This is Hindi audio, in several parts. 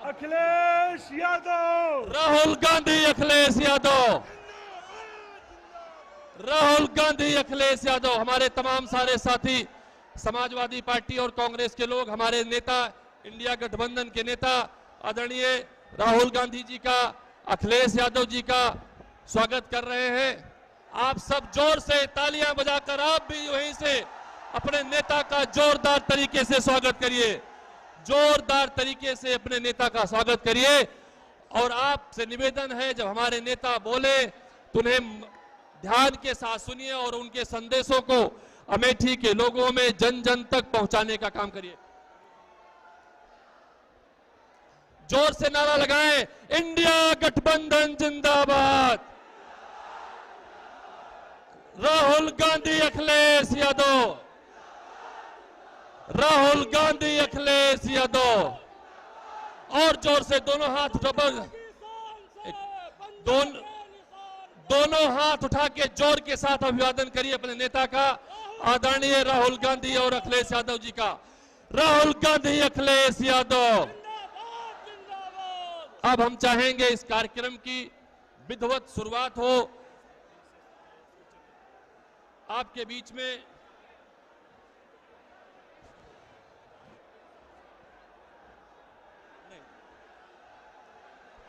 अखिलेश यादव, राहुल गांधी अखिलेश यादव, राहुल गांधी अखिलेश यादव। हमारे तमाम सारे साथी समाजवादी पार्टी और कांग्रेस के लोग हमारे नेता इंडिया गठबंधन के नेता आदरणीय राहुल गांधी जी का, अखिलेश यादव जी का स्वागत कर रहे हैं। आप सब जोर से तालियां बजाकर आप भी वहीं से अपने नेता का जोरदार तरीके से स्वागत करिए, जोरदार तरीके से अपने नेता का स्वागत करिए। और आपसे निवेदन है, जब हमारे नेता बोले तो उन्हें ध्यान के साथ सुनिए और उनके संदेशों को अमेठी के लोगों में जन जन तक पहुंचाने का काम करिए। जोर से नारा लगाएं, इंडिया गठबंधन जिंदाबाद, राहुल गांधी अखिलेश यादव, राहुल गांधी अखिलेश यादव। और जोर से दोनों हाथ दोनों हाथ उठा के जोर के साथ अभिवादन करिए अपने नेता का, आदरणीय राहुल गांधी और अखिलेश यादव जी का। राहुल गांधी अखिलेश यादव। अब हम चाहेंगे इस कार्यक्रम की विधिवत शुरुआत हो। आपके बीच में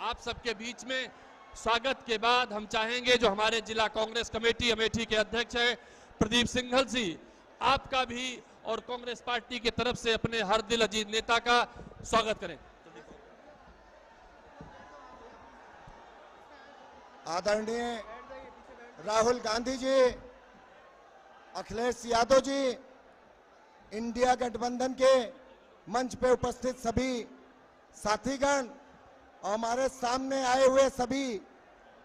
आप सबके बीच में स्वागत के बाद हम चाहेंगे जो हमारे जिला कांग्रेस कमेटी अमेठी के अध्यक्ष हैं प्रदीप सिंघल जी, आपका भी और कांग्रेस पार्टी की तरफ से अपने हर दिल अजीज नेता का स्वागत करें। आदरणीय राहुल गांधी जी, अखिलेश यादव जी, इंडिया गठबंधन के मंच पे उपस्थित सभी साथीगण और हमारे सामने आए हुए सभी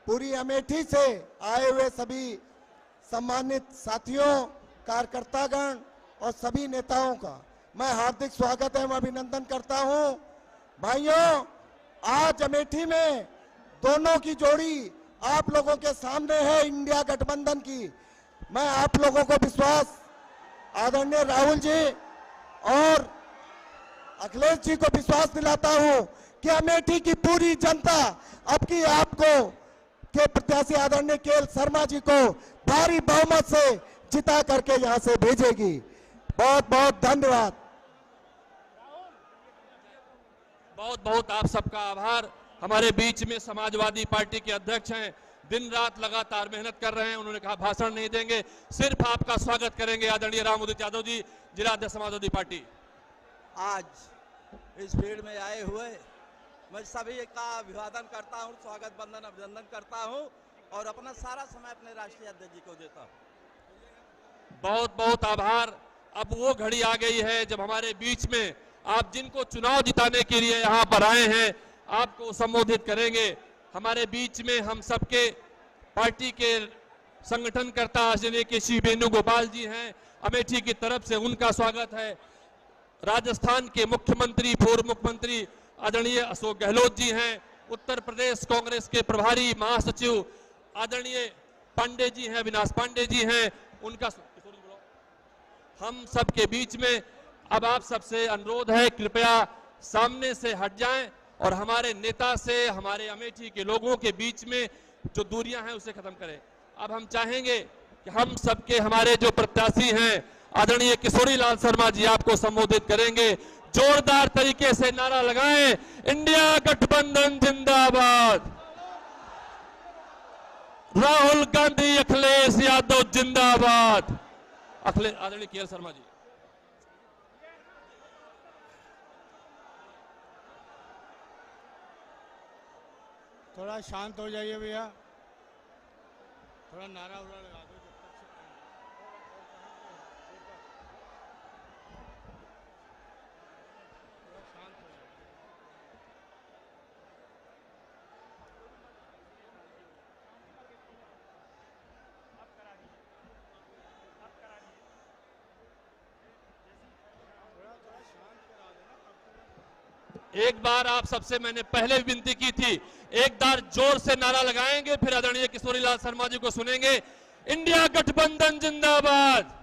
पूरी अमेठी से आए हुए सभी सम्मानित साथियों, कार्यकर्तागण और सभी नेताओं का मैं हार्दिक स्वागत एवं अभिनंदन करता हूं। भाइयों, आज अमेठी में दोनों की जोड़ी आप लोगों के सामने है, इंडिया गठबंधन की। मैं आप लोगों को विश्वास, आदरणीय राहुल जी और अखिलेश जी को विश्वास दिलाता हूं कि अमेठी की पूरी जनता अब की आपको के प्रत्याशी आदरणीय केएल शर्मा जी को भारी बहुमत से जिता करके यहां से भेजेगी। बहुत बहुत धन्यवाद। बहुत बहुत आप सबका आभार। हमारे बीच में समाजवादी पार्टी के अध्यक्ष हैं, दिन रात लगातार मेहनत कर रहे हैं। उन्होंने कहा भाषण नहीं देंगे, सिर्फ आपका स्वागत करेंगे आदरणीय राम उदित यादव जी, जिला अध्यक्ष समाजवादी पार्टी। आज इस भीड़ में आए हुए मैं सभी का अभिवादन करता हूं, स्वागत बंदन अभिनंदन करता हूं और अपना सारा समय अपने राष्ट्रीय अध्यक्ष जी को देता हूं। बहुत बहुत आभार। अब वो घड़ी आ गई है जब हमारे बीच में आप जिनको चुनाव जिताने के लिए यहाँ पर आए हैं, आपको संबोधित करेंगे। हमारे बीच में हम सबके पार्टी के संगठनकर्ता आदरणीय के श्री वेणुगोपाल जी हैं, अमेठी की तरफ से उनका स्वागत है। राजस्थान के मुख्यमंत्री, पूर्व मुख्यमंत्री आदरणीय अशोक गहलोत जी हैं। उत्तर प्रदेश कांग्रेस के प्रभारी महासचिव आदरणीय पांडे जी हैं, अविनाश पांडे जी हैं, उनका हम सबके बीच में अब आप सबसे अनुरोध है, कृपया सामने से हट जाएं और हमारे नेता से, हमारे अमेठी के लोगों के बीच में जो दूरियां हैं उसे खत्म करें। अब हम चाहेंगे कि हम सबके हमारे जो प्रत्याशी हैं आदरणीय किशोरी लाल शर्मा जी आपको संबोधित करेंगे। जोरदार तरीके से नारा लगाएं, इंडिया गठबंधन जिंदाबाद, राहुल गांधी अखिलेश यादव जिंदाबाद। आदरणीय केएल शर्मा जी। थोड़ा शांत हो जाइए भैया, थोड़ा नारा उरा लगा दो। एक बार आप सबसे मैंने पहले भी विनती की थी, एक बार जोर से नारा लगाएंगे, फिर आदरणीय किशोरी लाल शर्मा जी को सुनेंगे। इंडिया गठबंधन जिंदाबाद,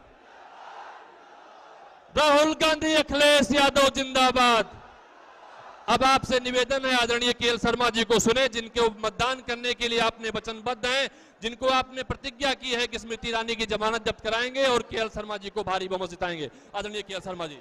राहुल गांधी अखिलेश यादव जिंदाबाद, अब आपसे निवेदन है आदरणीय केएल शर्मा जी को सुने, जिनको मतदान करने के लिए आपने वचनबद्ध हैं, जिनको आपने प्रतिज्ञा की है कि स्मृति ईरानी की जमानत जब्त कराएंगे और केएल शर्मा जी को भारी बहुमत जिताएंगे। आदरणीय केएल शर्मा जी।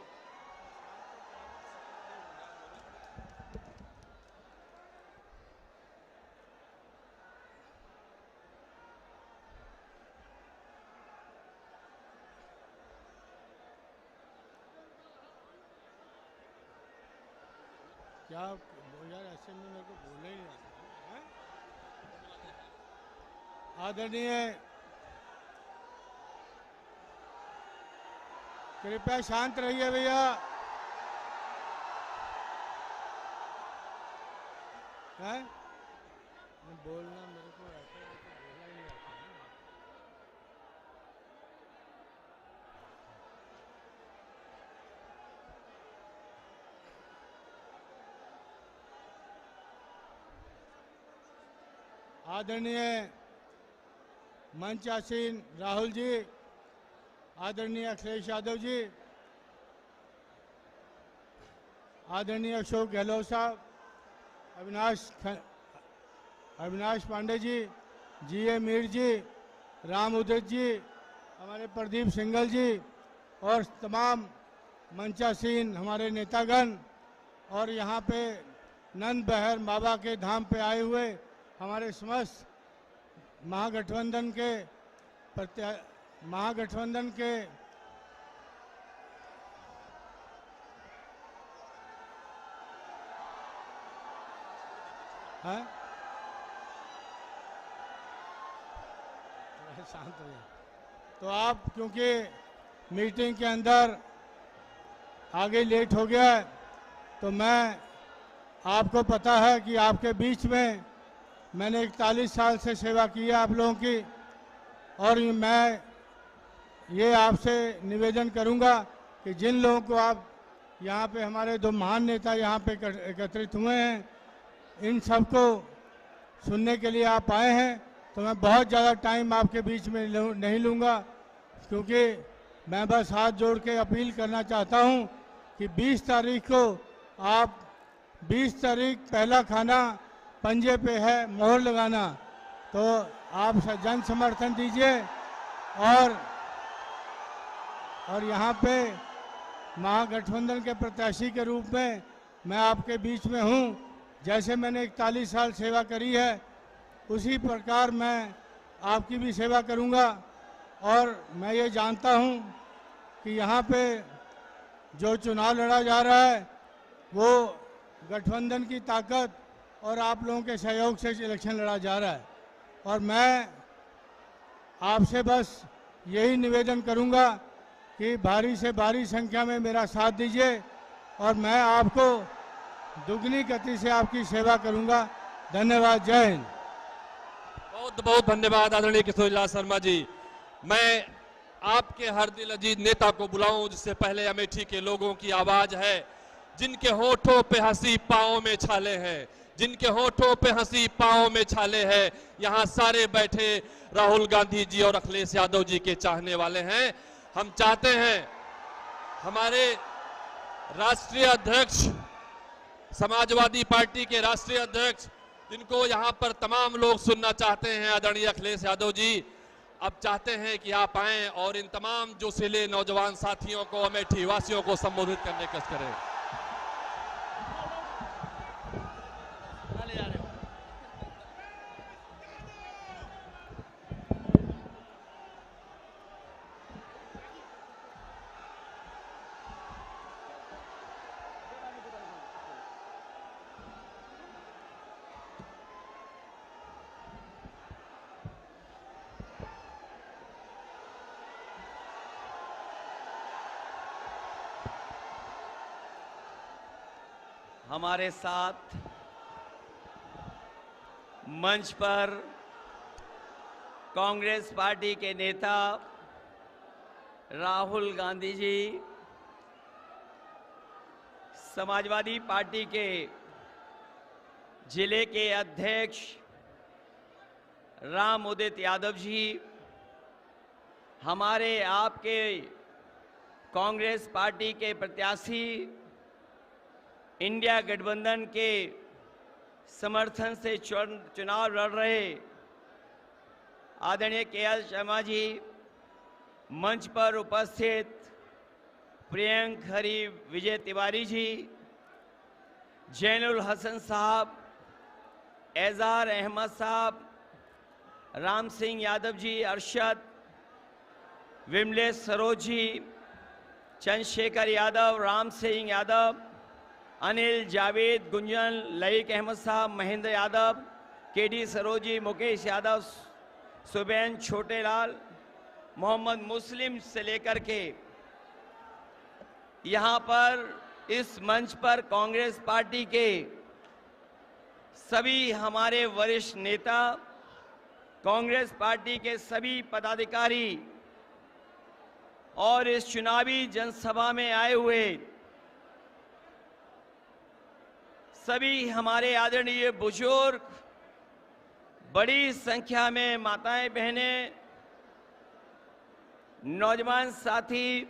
क्या यार ऐसे में मेरे को बोलना ही नहीं आता है? आदरणीय कृपया शांत रहिए भैया। हैं? बोलना मेरे को ऐसे बोलना ही नहीं आता है। आदरणीय मंच आसीन राहुल जी, आदरणीय अखिलेश यादव जी, आदरणीय अशोक गहलोत साहब, अविनाश पांडे जी, जीए मीर जी, राम उदित जी, हमारे प्रदीप सिंघल जी और तमाम मंचासीन हमारे नेतागण और यहाँ पे नंद बहर बाबा के धाम पे आए हुए हमारे समस्त महागठबंधन के हैं? शांत हो जाए। तो आप क्योंकि मीटिंग के अंदर आगे लेट हो गया है, तो मैं आपको पता है कि आपके बीच में मैंने 41 साल से सेवा की है आप लोगों की, और मैं ये आपसे निवेदन करूंगा कि जिन लोगों को आप यहाँ पे हमारे दो महान नेता यहाँ पे एकत्रित हुए हैं, इन सबको सुनने के लिए आप आए हैं, तो मैं बहुत ज़्यादा टाइम आपके बीच में नहीं लूँगा, क्योंकि मैं बस हाथ जोड़ के अपील करना चाहता हूँ कि 20 तारीख को आप 20 तारीख पहला खाना पंजे पे है, मोहर लगाना, तो आप जन समर्थन दीजिए। और यहाँ पे महागठबंधन के प्रत्याशी के रूप में मैं आपके बीच में हूँ। जैसे मैंने 41 साल सेवा करी है, उसी प्रकार मैं आपकी भी सेवा करूँगा। और मैं ये जानता हूँ कि यहाँ पे जो चुनाव लड़ा जा रहा है वो गठबंधन की ताकत और आप लोगों के सहयोग से इलेक्शन लड़ा जा रहा है, और मैं आपसे बस यही निवेदन करूंगा कि भारी से भारी संख्या में मेरा साथ दीजिए, और मैं आपको दुगनी गति से आपकी सेवा करूंगा। धन्यवाद। जय हिंद। बहुत बहुत धन्यवाद आदरणीय किशोरीलाल शर्मा जी। मैं आपके हर दिल अजीज नेता को बुलाऊं, जिससे पहले अमेठी के लोगों की आवाज है, जिनके होठों पे हंसी पांवों में छाले हैं, जिनके होठों पे हंसी पांवों में छाले हैं। यहाँ सारे बैठे राहुल गांधी जी और अखिलेश यादव जी के चाहने वाले हैं। हम चाहते हैं हमारे राष्ट्रीय अध्यक्ष, समाजवादी पार्टी के राष्ट्रीय अध्यक्ष, जिनको यहाँ पर तमाम लोग सुनना चाहते हैं, आदरणीय अखिलेश यादव जी, अब चाहते हैं कि आप आएं और इन तमाम जोशीले नौजवान साथियों को, अमेठी वासियों को संबोधित करने की कोशिश करें। हमारे साथ मंच पर कांग्रेस पार्टी के नेता राहुल गांधी जी, समाजवादी पार्टी के जिले के अध्यक्ष राम उदित यादव जी, हमारे आपके कांग्रेस पार्टी के प्रत्याशी इंडिया गठबंधन के समर्थन से चुनाव लड़ रहे आदरणीय के.एल. शर्मा जी, मंच पर उपस्थित प्रियंक हरी विजय तिवारी जी, जैनुल हसन साहब, एजाज अहमद साहब, राम सिंह यादव जी, अरशद, विमलेश सरोज जी, चंद्रशेखर यादव, राम सिंह यादव, अनिल, जावेद, गुंजन, लईक अहमद साहब, महेंद्र यादव, के.डी. सरोजी, मुकेश यादव, सुबैन छोटेलाल, मोहम्मद मुस्लिम से लेकर के यहाँ पर इस मंच पर कांग्रेस पार्टी के सभी हमारे वरिष्ठ नेता, कांग्रेस पार्टी के सभी पदाधिकारी और इस चुनावी जनसभा में आए हुए सभी हमारे आदरणीय बुजुर्ग, बड़ी संख्या में माताएं बहनें, नौजवान साथी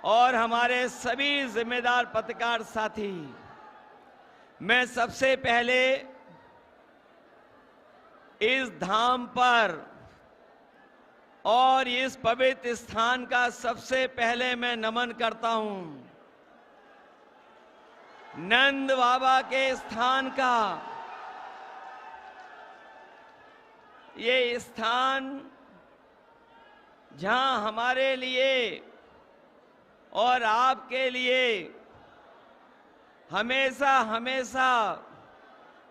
और हमारे सभी जिम्मेदार पत्रकार साथी, मैं सबसे पहले इस धाम पर और इस पवित्र स्थान का सबसे पहले मैं नमन करता हूं। नंद बाबा के स्थान का ये स्थान जहां हमारे लिए और आपके लिए हमेशा हमेशा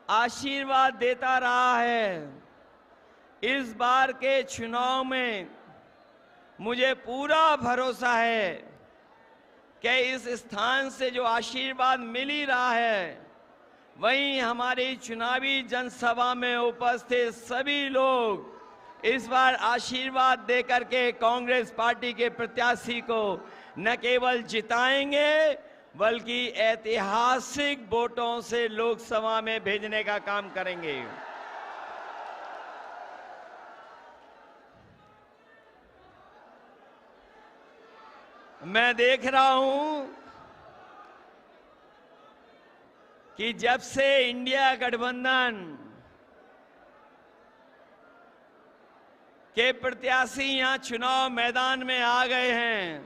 आशीर्वाद देता रहा है। इस बार के चुनाव में मुझे पूरा भरोसा है कि इस स्थान से जो आशीर्वाद मिल ही रहा है, वहीं हमारी चुनावी जनसभा में उपस्थित सभी लोग इस बार आशीर्वाद देकर के कांग्रेस पार्टी के प्रत्याशी को न केवल जिताएंगे बल्कि ऐतिहासिक वोटों से लोकसभा में भेजने का काम करेंगे। मैं देख रहा हूं कि जब से इंडिया गठबंधन के प्रत्याशी यहां चुनाव मैदान में आ गए हैं,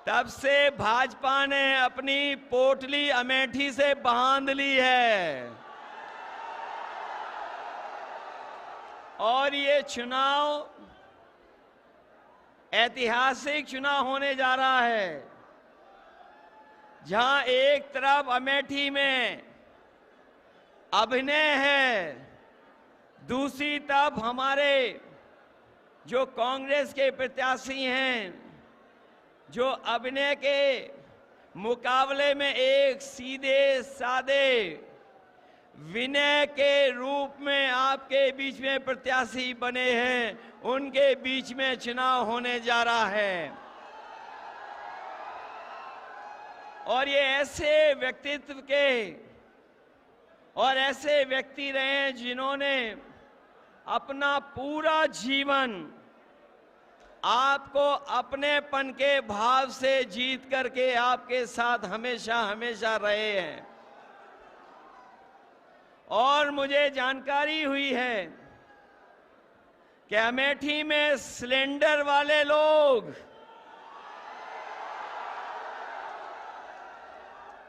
तब से भाजपा ने अपनी पोटली अमेठी से बांध ली है और ये चुनाव ऐतिहासिक चुनाव होने जा रहा है, जहां एक तरफ अमेठी में अभिनय है, दूसरी तरफ हमारे जो कांग्रेस के प्रत्याशी हैं, जो अभिनय के मुकाबले में एक सीधे सादे विनय के रूप में आपके बीच में प्रत्याशी बने हैं, उनके बीच में चुनाव होने जा रहा है। और ये ऐसे व्यक्तित्व के और ऐसे व्यक्ति रहे हैं जिन्होंने अपना पूरा जीवन आपको अपनेपन के भाव से जीत करके आपके साथ हमेशा हमेशा रहे हैं। और मुझे जानकारी हुई है कि अमेठी में सिलेंडर वाले लोग,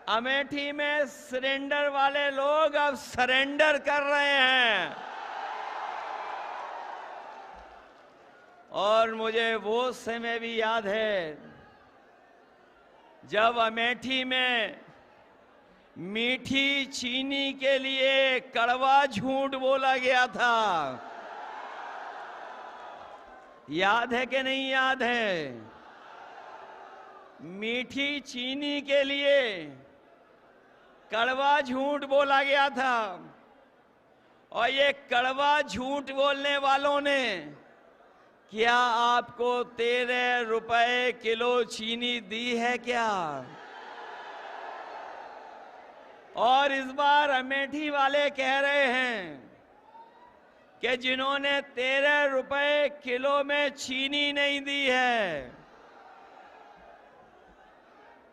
अमेठी में सिलेंडर वाले लोग अब सरेंडर कर रहे हैं। और मुझे वो समय भी याद है जब अमेठी में मीठी चीनी के लिए कड़वा झूठ बोला गया था। याद है कि नहीं याद है? मीठी चीनी के लिए कड़वा झूठ बोला गया था और ये कड़वा झूठ बोलने वालों ने क्या आपको 13 रुपए किलो चीनी दी है क्या? और इस बार अमेठी वाले कह रहे हैं कि जिन्होंने 13 रुपए किलो में चीनी नहीं दी है,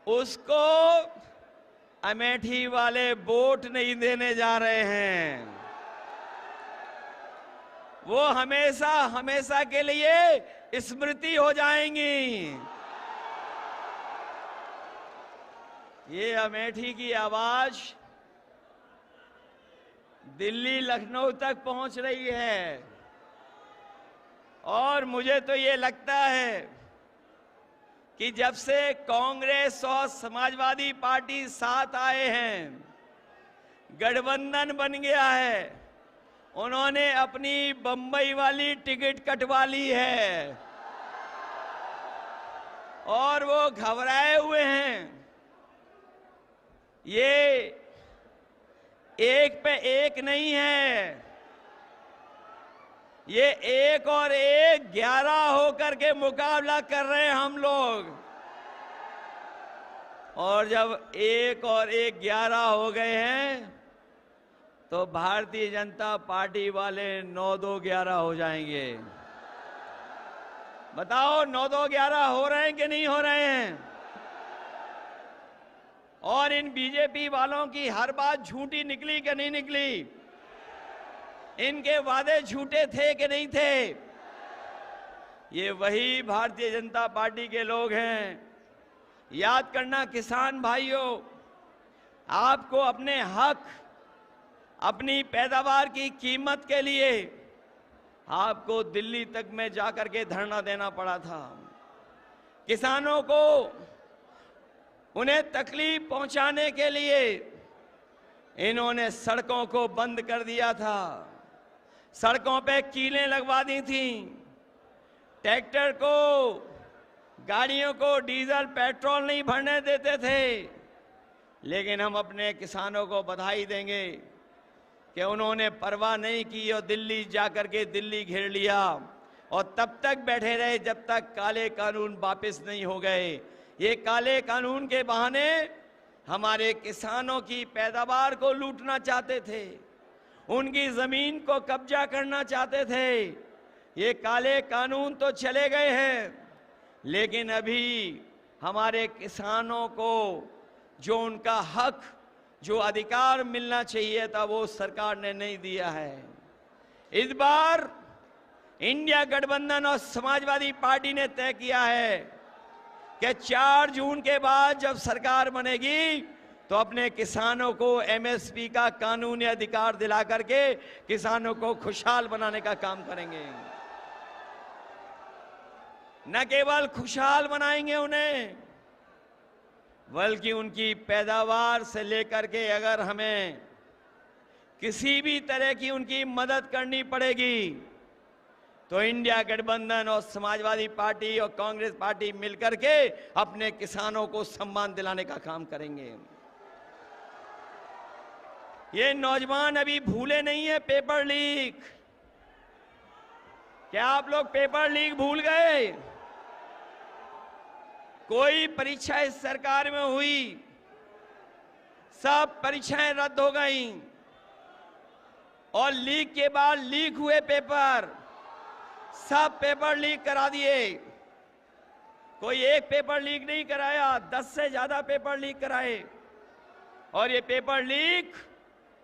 उसको अमेठी वाले वोट नहीं देने जा रहे हैं। वो हमेशा हमेशा के लिए स्मृति हो जाएंगी। ये अमेठी की आवाज दिल्ली लखनऊ तक पहुंच रही है और मुझे तो ये लगता है कि जब से कांग्रेस और समाजवादी पार्टी साथ आए हैं, गठबंधन बन गया है, उन्होंने अपनी बंबई वाली टिकट कटवा ली है और वो घबराए हुए हैं। ये एक पे एक नहीं है, ये एक और एक 11 होकर के मुकाबला कर रहे हैं हम लोग। और जब एक और एक 11 हो गए हैं तो भारतीय जनता पार्टी वाले 9-2-11 हो जाएंगे। बताओ 9-2-11 हो रहे हैं कि नहीं हो रहे हैं? और इन बीजेपी वालों की हर बात झूठी निकली कि नहीं निकली? इनके वादे झूठे थे कि नहीं थे? ये वही भारतीय जनता पार्टी के लोग हैं। याद करना किसान भाइयों, आपको अपने हक, अपनी पैदावार की कीमत के लिए आपको दिल्ली तक में जाकर के धरना देना पड़ा था। किसानों को उन्हें तकलीफ पहुंचाने के लिए इन्होंने सड़कों को बंद कर दिया था, सड़कों पे कीलें लगवा दी थी, ट्रैक्टर को, गाड़ियों को डीजल पेट्रोल नहीं भरने देते थे। लेकिन हम अपने किसानों को बधाई देंगे कि उन्होंने परवाह नहीं की और दिल्ली जाकर के दिल्ली घेर लिया और तब तक बैठे रहे जब तक काले कानून वापस नहीं हो गए। ये काले कानून के बहाने हमारे किसानों की पैदावार को लूटना चाहते थे, उनकी जमीन को कब्जा करना चाहते थे। ये काले कानून तो चले गए हैं, लेकिन अभी हमारे किसानों को जो उनका हक, जो अधिकार मिलना चाहिए था, वो सरकार ने नहीं दिया है। इस बार इंडिया गठबंधन और समाजवादी पार्टी ने तय किया है कि 4 जून के बाद जब सरकार बनेगी तो अपने किसानों को एमएसपी का कानूनी अधिकार दिला करके किसानों को खुशहाल बनाने का काम करेंगे। न केवल खुशहाल बनाएंगे उन्हें, बल्कि उनकी पैदावार से लेकर के अगर हमें किसी भी तरह की उनकी मदद करनी पड़ेगी तो इंडिया गठबंधन और समाजवादी पार्टी और कांग्रेस पार्टी मिलकर के अपने किसानों को सम्मान दिलाने का काम करेंगे। ये नौजवान अभी भूले नहीं है पेपर लीक। क्या आप लोग पेपर लीक भूल गए? कोई परीक्षा इस सरकार में हुई, सब परीक्षाएं रद्द हो गईं और लीक के बाद लीक हुए पेपर, सब पेपर लीक करा दिए। कोई एक पेपर लीक नहीं कराया, 10 से ज्यादा पेपर लीक कराए। और ये paper leak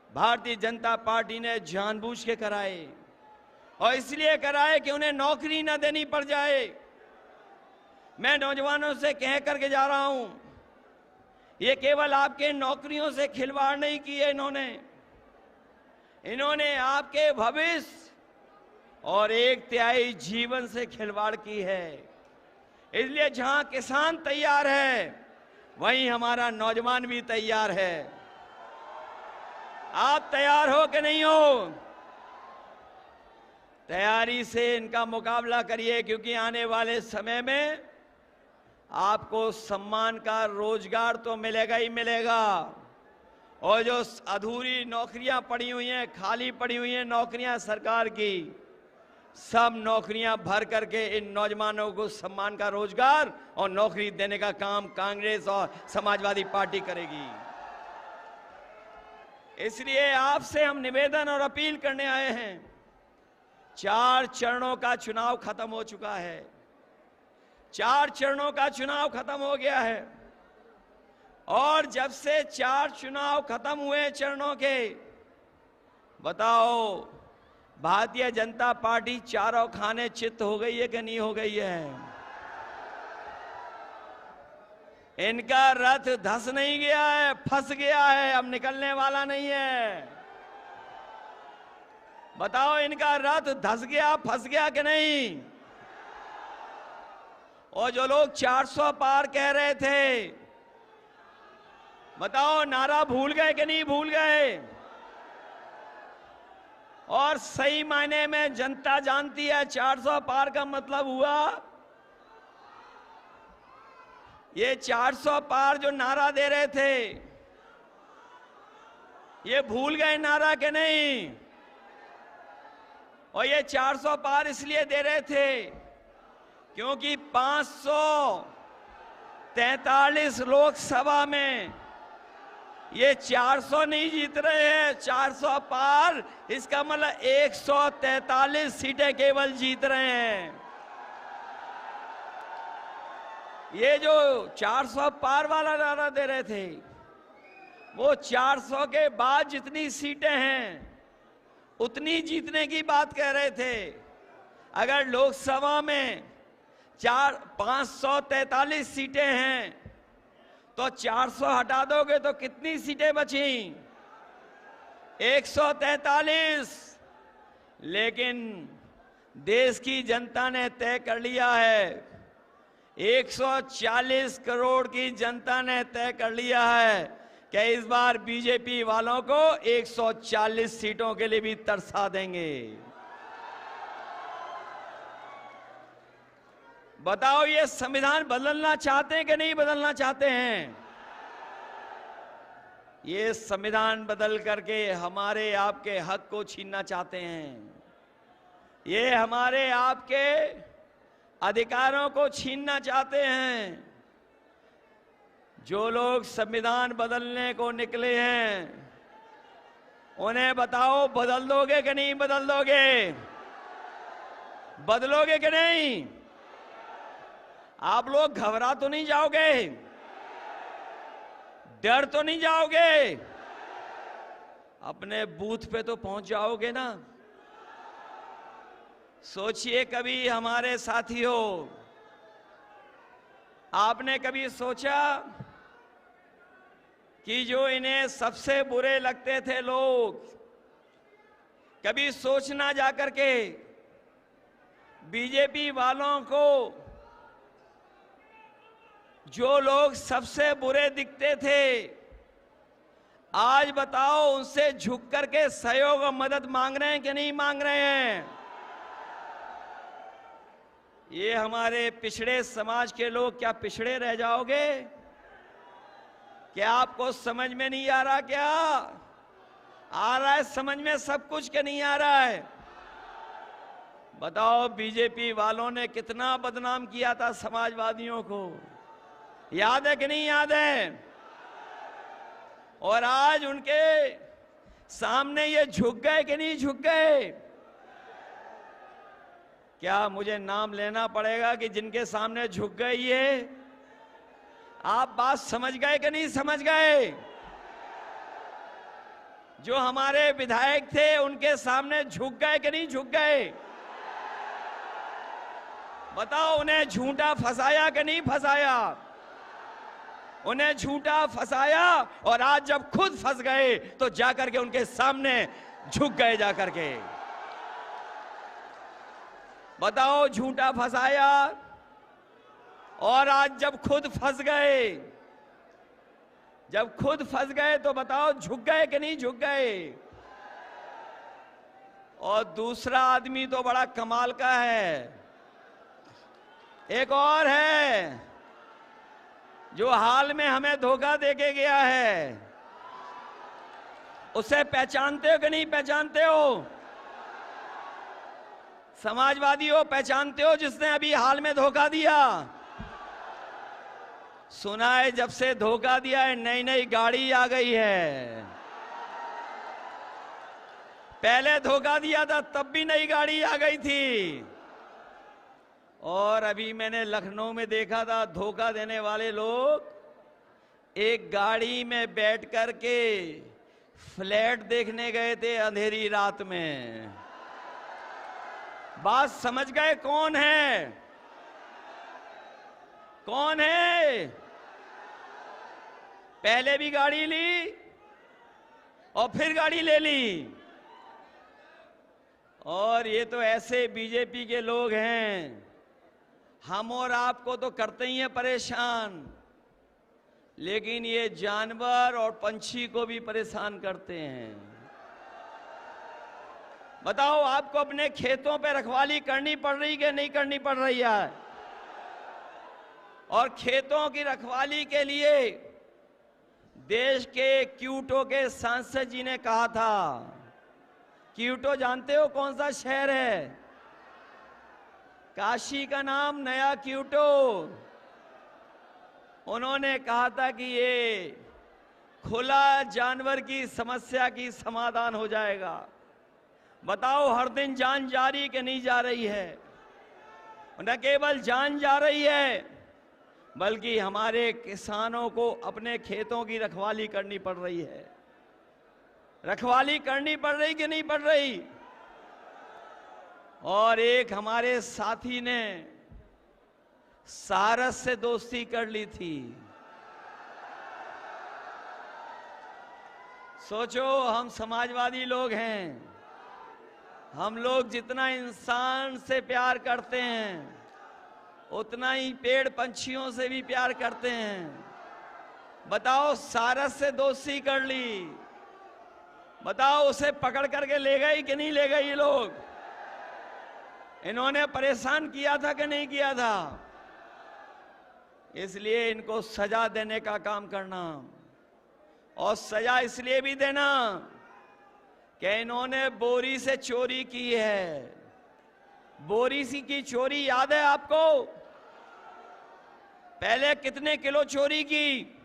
Bharatiya Janata party ने जानबूझ के कराए और इसलिए कराए कि उन्हें नौकरी न देनी पड़ जाए। मैं नौजवानों से कह करके जा रहा हूं, ये केवल आपके नौकरियों से खिलवाड़ नहीं किए इन्होंने आपके भविष्य और 1/3 जीवन से खिलवाड़ की है। इसलिए जहां किसान तैयार है, वहीं हमारा नौजवान भी तैयार है। आप तैयार हो कि नहीं हो? तैयारी से इनका मुकाबला करिए, क्योंकि आने वाले समय में आपको सम्मान का रोजगार तो मिलेगा ही मिलेगा। और जो अधूरी नौकरियां पड़ी हुई हैं, खाली पड़ी हुई हैं नौकरियां सरकार की, सब नौकरियां भर करके इन नौजवानों को सम्मान का रोजगार और नौकरी देने का काम कांग्रेस और समाजवादी पार्टी करेगी। इसलिए आपसे हम निवेदन और अपील करने आए हैं। 4 चरणों का चुनाव खत्म हो चुका है, 4 चरणों का चुनाव खत्म हो गया है। और जब से 4 चुनाव खत्म हुए चरणों के, बताओ भारतीय जनता पार्टी चारों खाने चित्त हो गई है कि नहीं हो गई है? इनका रथ धस नहीं गया है, फंस गया है, अब निकलने वाला नहीं है। बताओ इनका रथ धस गया, फंस गया कि नहीं? और जो लोग 400 पार कह रहे थे, बताओ नारा भूल गए कि नहीं भूल गए? और सही मायने में जनता जानती है 400 पार का मतलब हुआ, ये 400 पार जो नारा दे रहे थे, ये भूल गए नारा के नहीं? और ये 400 पार इसलिए दे रहे थे क्योंकि 543 लोकसभा में ये 400 नहीं जीत रहे हैं, 400 पार, इसका मतलब 143 सीटें केवल जीत रहे हैं। ये जो 400 पार वाला नारा दे रहे थे, वो 400 के बाद जितनी सीटें हैं उतनी जीतने की बात कह रहे थे। अगर लोकसभा में 543 सीटें हैं तो 400 हटा दोगे तो कितनी सीटें बची? 143। लेकिन देश की जनता ने तय कर लिया है, 140 करोड़ की जनता ने तय कर लिया है कि इस बार बीजेपी वालों को 140 सीटों के लिए भी तरसा देंगे। बताओ ये संविधान बदलना चाहते हैं कि नहीं बदलना चाहते हैं? ये संविधान बदल करके हमारे आपके हक को छीनना चाहते हैं, ये हमारे आपके अधिकारों को छीनना चाहते हैं। जो लोग संविधान बदलने को निकले हैं उन्हें बताओ बदल दोगे कि नहीं बदल दोगे? बदलोगे कि नहीं? आप लोग घबरा तो नहीं जाओगे? डर तो नहीं जाओगे? अपने बूथ पे तो पहुंच जाओगे ना? सोचिए कभी हमारे साथियों, आपने कभी सोचा कि जो इन्हें सबसे बुरे लगते थे लोग, कभी सोचना जाकर के बीजेपी वालों को जो लोग सबसे बुरे दिखते थे, आज बताओ उनसे झुक करके सहयोग और मदद मांग रहे हैं कि नहीं मांग रहे हैं? ये हमारे पिछड़े समाज के लोग क्या पिछड़े रह जाओगे? क्या आपको समझ में नहीं आ रहा? क्या आ रहा है समझ में सब कुछ के नहीं आ रहा है? बताओ बीजेपी वालों ने कितना बदनाम किया था समाजवादियों को, याद है कि नहीं याद है? और आज उनके सामने ये झुक गए कि नहीं झुक गए? क्या मुझे नाम लेना पड़ेगा कि जिनके सामने झुक गए ये? आप बात समझ गए कि नहीं समझ गए? जो हमारे विधायक थे उनके सामने झुक गए कि नहीं झुक गए? बताओ उन्हें झूठा फंसाया कि नहीं फंसाया? उन्हें झूठा फंसाया और आज जब खुद फंस गए तो जाकर के उनके सामने झुक गए जाकर के। बताओ झूठा फंसाया और आज जब खुद फंस गए, जब खुद फंस गए तो बताओ झुक गए कि नहीं झुक गए? और दूसरा आदमी तो बड़ा कमाल का है, एक और है जो हाल में हमें धोखा देके गया है। उसे पहचानते हो कि नहीं पहचानते हो? समाजवादी हो, पहचानते हो जिसने अभी हाल में धोखा दिया? सुना है जब से धोखा दिया है नई नई गाड़ी आ गई है। पहले धोखा दिया था तब भी नई गाड़ी आ गई थी। और अभी मैंने लखनऊ में देखा था धोखा देने वाले लोग एक गाड़ी में बैठ कर के फ्लैट देखने गए थे अंधेरी रात में। बात समझ गए कौन है? कौन है? पहले भी गाड़ी ली और फिर गाड़ी ले ली। और ये तो ऐसे बीजेपी के लोग हैं, हम और आपको तो करते ही हैं परेशान, लेकिन ये जानवर और पंछी को भी परेशान करते हैं। बताओ, आपको अपने खेतों पे रखवाली करनी पड़ रही कि नहीं करनी पड़ रही है? और खेतों की रखवाली के लिए देश के क्योटो के सांसद जी ने कहा था, क्योटो जानते हो कौन सा शहर है? काशी का नाम नया क्योटो। उन्होंने कहा था कि ये खुला जानवर की समस्या की समाधान हो जाएगा। बताओ, हर दिन जान जा रही कि नहीं जा रही है? न केवल जान जा रही है, बल्कि हमारे किसानों को अपने खेतों की रखवाली करनी पड़ रही है। रखवाली करनी पड़ रही कि नहीं पड़ रही? और एक हमारे साथी ने सारस से दोस्ती कर ली थी। सोचो, हम समाजवादी लोग हैं, हम लोग जितना इंसान से प्यार करते हैं उतना ही पेड़ पंछियों से भी प्यार करते हैं। बताओ, सारस से दोस्ती कर ली, बताओ उसे पकड़ करके ले गए कि नहीं ले गए? ये लोग इन्होंने परेशान किया था कि नहीं किया था? इसलिए इनको सजा देने का काम करना, और सजा इसलिए भी देना कि इन्होंने बोरी से चोरी की है। बोरी सी की चोरी याद है आपको? पहले कितने किलो चोरी की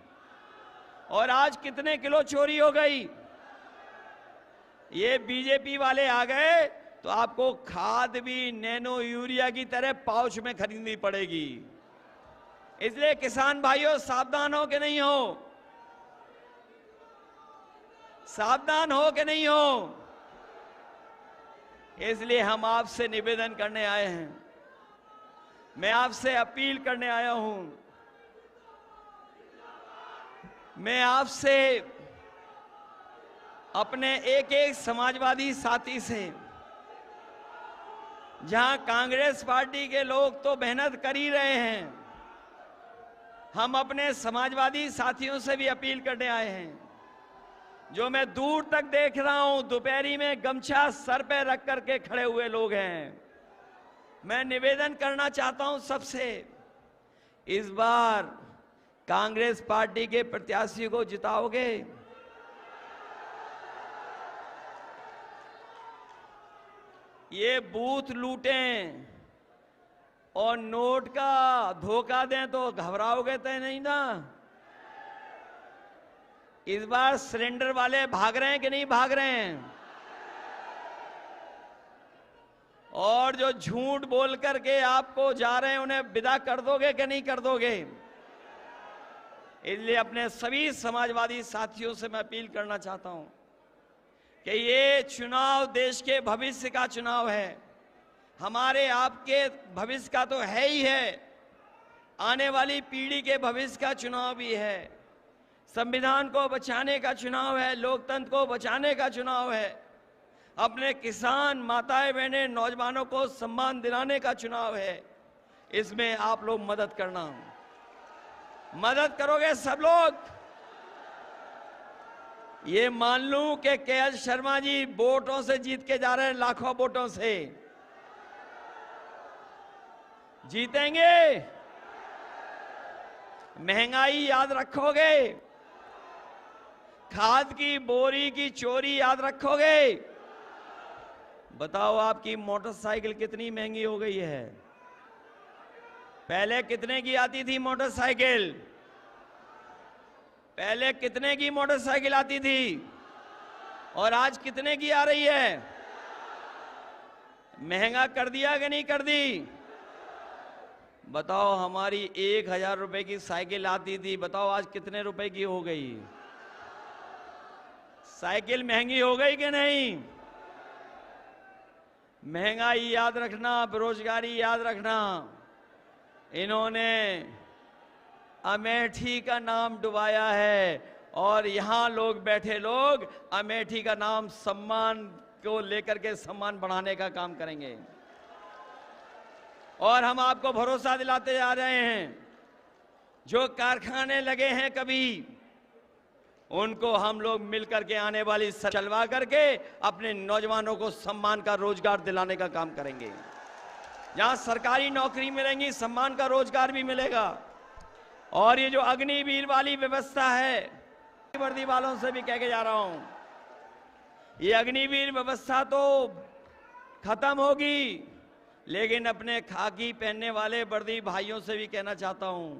और आज कितने किलो चोरी हो गई? ये बीजेपी वाले आ गए तो आपको खाद भी नैनो यूरिया की तरह पाउच में खरीदनी पड़ेगी। इसलिए किसान भाइयों, सावधान हो कि नहीं हो? सावधान हो कि नहीं हो? इसलिए हम आपसे निवेदन करने आए हैं, मैं आपसे अपील करने आया हूं। मैं आपसे अपने एक एक समाजवादी साथी से, जहां कांग्रेस पार्टी के लोग तो मेहनत कर ही रहे हैं, हम अपने समाजवादी साथियों से भी अपील करने आए हैं। जो मैं दूर तक देख रहा हूं, दोपहरी में गमछा सर पे रख करके खड़े हुए लोग हैं। मैं निवेदन करना चाहता हूं सबसे, इस बार कांग्रेस पार्टी के प्रत्याशी को जिताओगे? ये बूथ लूटें और नोट का धोखा दें तो घबराओगे तो नहीं ना? इस बार सिलेंडर वाले भाग रहे हैं कि नहीं भाग रहे हैं? और जो झूठ बोल करके आपको जा रहे हैं, उन्हें विदा कर दोगे कि नहीं कर दोगे? इसलिए अपने सभी समाजवादी साथियों से मैं अपील करना चाहता हूं कि ये चुनाव देश के भविष्य का चुनाव है, हमारे आपके भविष्य का तो है ही है, आने वाली पीढ़ी के भविष्य का चुनाव भी है। संविधान को बचाने का चुनाव है, लोकतंत्र को बचाने का चुनाव है, अपने किसान, माताएं, बहनें, नौजवानों को सम्मान दिलाने का चुनाव है। इसमें आप लोग मदद करना, मदद करोगे सब लोग? ये मान लूं कि के.एल. शर्मा जी वोटों से जीत के जा रहे हैं, लाखों वोटों से जीतेंगे। महंगाई याद रखोगे? खाद की बोरी की चोरी याद रखोगे? बताओ, आपकी मोटरसाइकिल कितनी महंगी हो गई है? पहले कितने की आती थी मोटरसाइकिल? पहले कितने की मोटरसाइकिल आती थी और आज कितने की आ रही है? महंगा कर दिया कि नहीं कर दी? बताओ, हमारी 1,000 रुपए की साइकिल आती थी, बताओ आज कितने रुपए की हो गई? साइकिल महंगी हो गई कि नहीं? महंगाई याद रखना, बेरोजगारी याद रखना। इन्होंने अमेठी का नाम डुबाया है और यहां लोग बैठे लोग अमेठी का नाम सम्मान को लेकर के सम्मान बढ़ाने का काम करेंगे। और हम आपको भरोसा दिलाते जा रहे हैं, जो कारखाने लगे हैं कभी, उनको हम लोग मिलकर के आने वाली चलवा करके अपने नौजवानों को सम्मान का रोजगार दिलाने का काम करेंगे। जहां सरकारी नौकरी मिलेंगी, सम्मान का रोजगार भी मिलेगा। और ये जो अग्निवीर वाली व्यवस्था है, वर्दी वालों से भी कह के जा रहा हूं, ये अग्निवीर व्यवस्था तो खत्म होगी, लेकिन अपने खाकी पहनने वाले वर्दी भाइयों से भी कहना चाहता हूं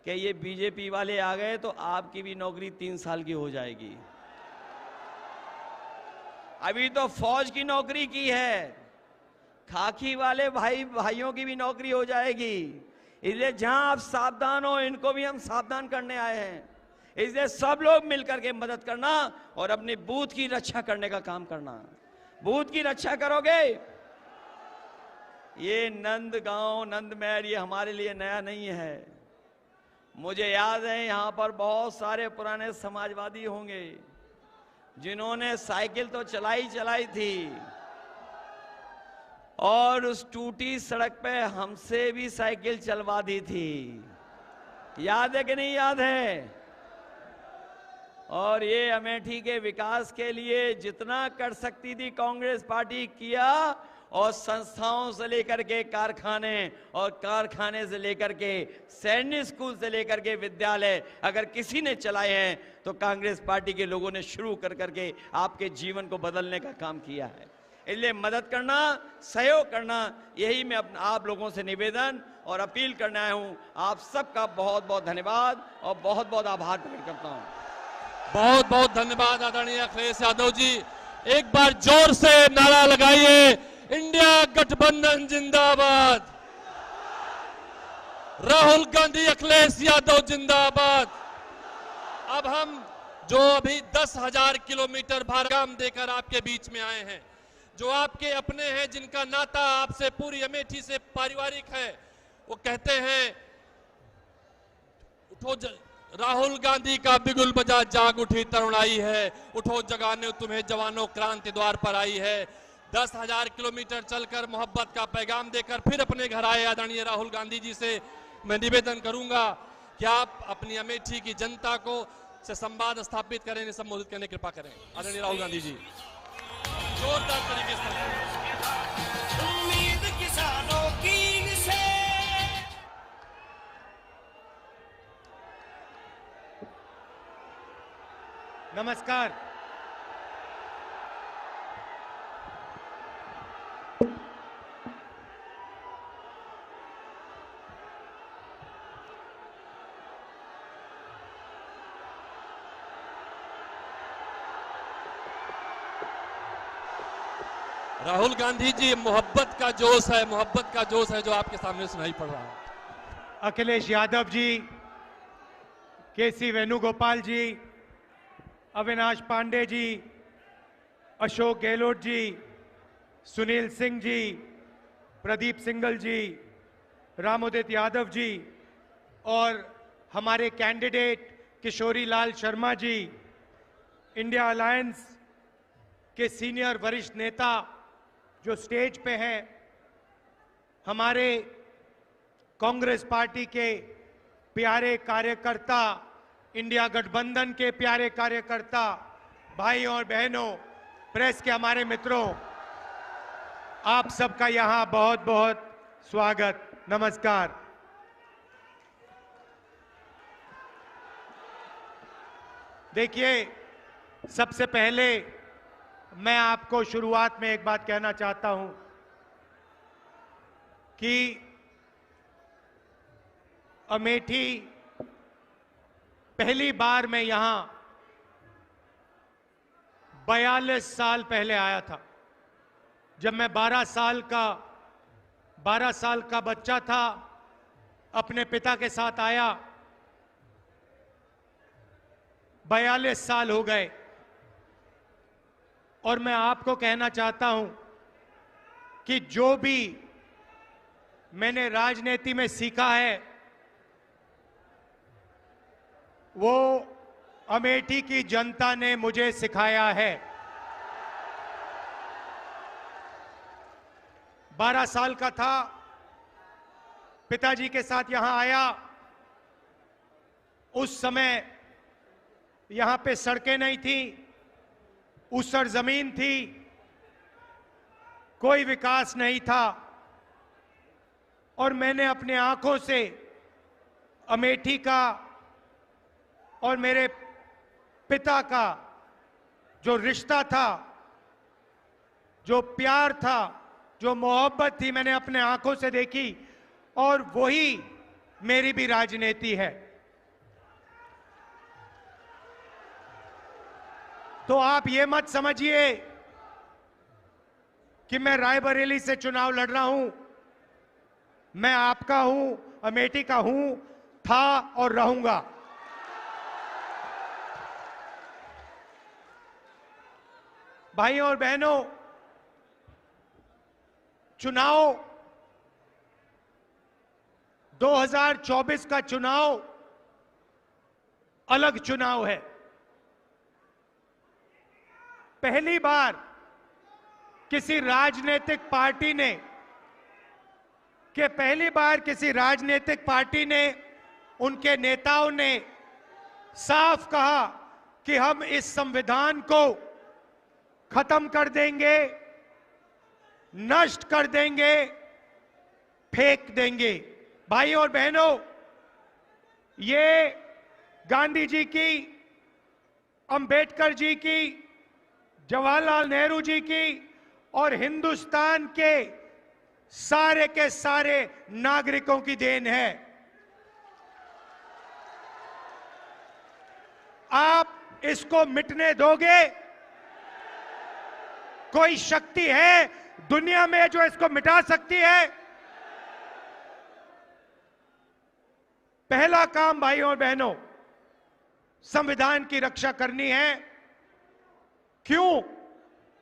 कि ये बीजेपी वाले आ गए तो आपकी भी नौकरी 3 साल की हो जाएगी। अभी तो फौज की नौकरी की है, खाकी वाले भाइयों की भी नौकरी हो जाएगी। इसलिए जहां आप सावधान हो, इनको भी हम सावधान करने आए हैं। इसलिए सब लोग मिलकर के मदद करना और अपने बूथ की रक्षा करने का काम करना। बूथ की रक्षा करोगे। ये नंदगांव, नंदमहर, ये हमारे लिए नया नहीं है। मुझे याद है यहां पर बहुत सारे पुराने समाजवादी होंगे जिन्होंने साइकिल तो चलाई थी, और उस टूटी सड़क पे हमसे भी साइकिल चलवा दी थी। याद है कि नहीं याद है? और ये अमेठी के विकास के लिए जितना कर सकती थी कांग्रेस पार्टी किया, और संस्थाओं से लेकर के कारखाने, और कारखाने से लेकर के सैनिक स्कूल से लेकर के विद्यालय अगर किसी ने चलाए हैं तो कांग्रेस पार्टी के लोगों ने शुरू कर करके आपके जीवन को बदलने का काम किया है। इसलिए मदद करना, सहयोग करना, यही मैं आप लोगों से निवेदन और अपील करने आया हूं। आप सबका बहुत बहुत धन्यवाद और बहुत बहुत आभार प्रकट करता हूं। बहुत बहुत धन्यवाद आदरणीय अखिलेश यादव जी। एक बार जोर से नारा लगाइए, इंडिया गठबंधन जिंदाबाद, राहुल गांधी अखिलेश यादव जिंदाबाद। अब हम जो अभी 10,000 किलोमीटर भार देकर आपके बीच में आए हैं, जो आपके अपने हैं, जिनका नाता आपसे पूरी अमेठी से पारिवारिक है, वो कहते हैं उठो राहुल गांधी का बिगुल बजा, जाग उठी तरुणाई है, उठो जगाने तुम्हें जवानों, क्रांति द्वार पर आई है। 10,000 किलोमीटर चलकर मोहब्बत का पैगाम देकर फिर अपने घर आए आदरणीय राहुल गांधी जी से मैं निवेदन करूंगा कि आप अपनी अमेठी की जनता को से संवाद स्थापित करें, संबोधित करने की कृपा करें। आदरणीय राहुल गांधी जी जोरदार तरीके से। उम्मीद किसानों की से नमस्कार। राहुल गांधी जी, मोहब्बत का जोश है, मोहब्बत का जोश है जो आपके सामने सुनाई पड़ रहा है। अखिलेश यादव जी, केसी वेणुगोपाल जी, अविनाश पांडे जी, अशोक गहलोत जी, सुनील सिंह जी, प्रदीप सिंगल जी, रामोदित यादव जी और हमारे candidate Kishori Lal Sharma ji, India alliance के सीनियर वरिष्ठ नेता जो स्टेज पे हैं, हमारे कांग्रेस पार्टी के प्यारे कार्यकर्ता, इंडिया गठबंधन के प्यारे कार्यकर्ता, भाइयों और बहनों, प्रेस के हमारे मित्रों, आप सबका यहां बहुत बहुत स्वागत, नमस्कार। देखिए, सबसे पहले मैं आपको शुरुआत में एक बात कहना चाहता हूं कि अमेठी पहली बार मैं यहां 42 साल पहले आया था, जब मैं 12 साल का बच्चा था अपने पिता के साथ आया। 42 साल हो गए और मैं आपको कहना चाहता हूं कि जो भी मैंने राजनीति में सीखा है वो अमेठी की जनता ने मुझे सिखाया है। 12 साल का था, पिताजी के साथ यहां आया। उस समय यहां पे सड़कें नहीं थी, ऊसर जमीन थी, कोई विकास नहीं था और मैंने अपने आंखों से अमेठी का और मेरे पिता का जो रिश्ता था, जो प्यार था, जो मोहब्बत थी, मैंने अपने आंखों से देखी और वही मेरी भी राजनीति है। तो आप ये मत समझिए कि मैं रायबरेली से चुनाव लड़ रहा हूं। मैं आपका हूं, अमेठी का हूं, था और रहूंगा। भाइयों और बहनों, चुनाव 2024 का चुनाव अलग चुनाव है। पहली बार किसी राजनीतिक पार्टी ने उनके नेताओं ने साफ कहा कि हम इस संविधान को खत्म कर देंगे, नष्ट कर देंगे, फेंक देंगे। भाइयों और बहनों, ये गांधी जी की, अंबेडकर जी की, जवाहरलाल नेहरू जी की और हिंदुस्तान के सारे नागरिकों की देन है। आप इसको मिटने दोगे? कोई शक्ति है दुनिया में जो इसको मिटा सकती है? पहला काम भाइयों और बहनों, संविधान की रक्षा करनी है। क्यों?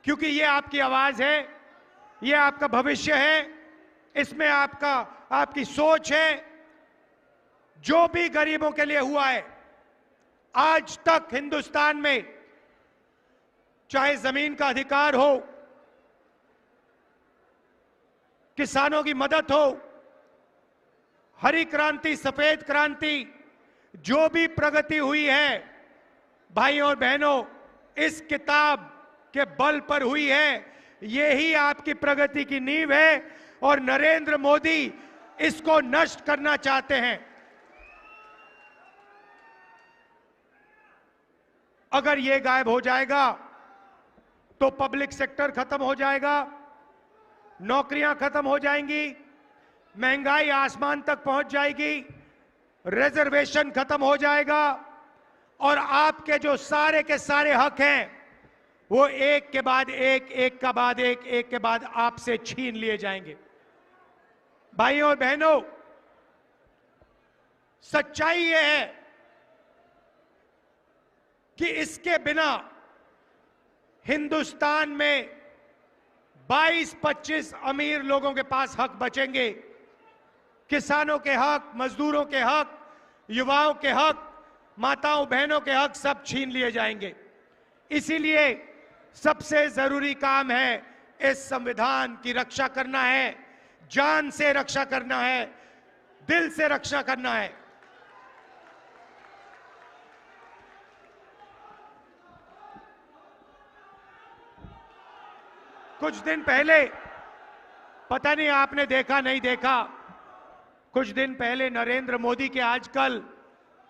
क्योंकि ये आपकी आवाज है, ये आपका भविष्य है, इसमें आपकी सोच है। जो भी गरीबों के लिए हुआ है आज तक हिंदुस्तान में, चाहे जमीन का अधिकार हो, किसानों की मदद हो, हरी क्रांति, सफेद क्रांति, जो भी प्रगति हुई है भाइयों और बहनों, इस किताब के बल पर हुई है। यही आपकी प्रगति की नींव है और नरेंद्र मोदी इसको नष्ट करना चाहते हैं। अगर ये गायब हो जाएगा तो पब्लिक सेक्टर खत्म हो जाएगा, नौकरियां खत्म हो जाएंगी, महंगाई आसमान तक पहुंच जाएगी, रिजर्वेशन खत्म हो जाएगा और आपके जो सारे के सारे हक हैं वो एक के बाद एक, एक के बाद एक के बाद आपसे छीन लिए जाएंगे। भाइयों और बहनों, सच्चाई ये है कि इसके बिना हिंदुस्तान में 22-25 अमीर लोगों के पास हक बचेंगे। किसानों के हक, मजदूरों के हक, युवाओं के हक, माताओं बहनों के हक सब छीन लिए जाएंगे। इसीलिए सबसे जरूरी काम है इस संविधान की रक्षा करना है, जान से रक्षा करना है, दिल से रक्षा करना है। कुछ दिन पहले, पता नहीं आपने देखा नहीं देखा, कुछ दिन पहले नरेंद्र मोदी के आजकल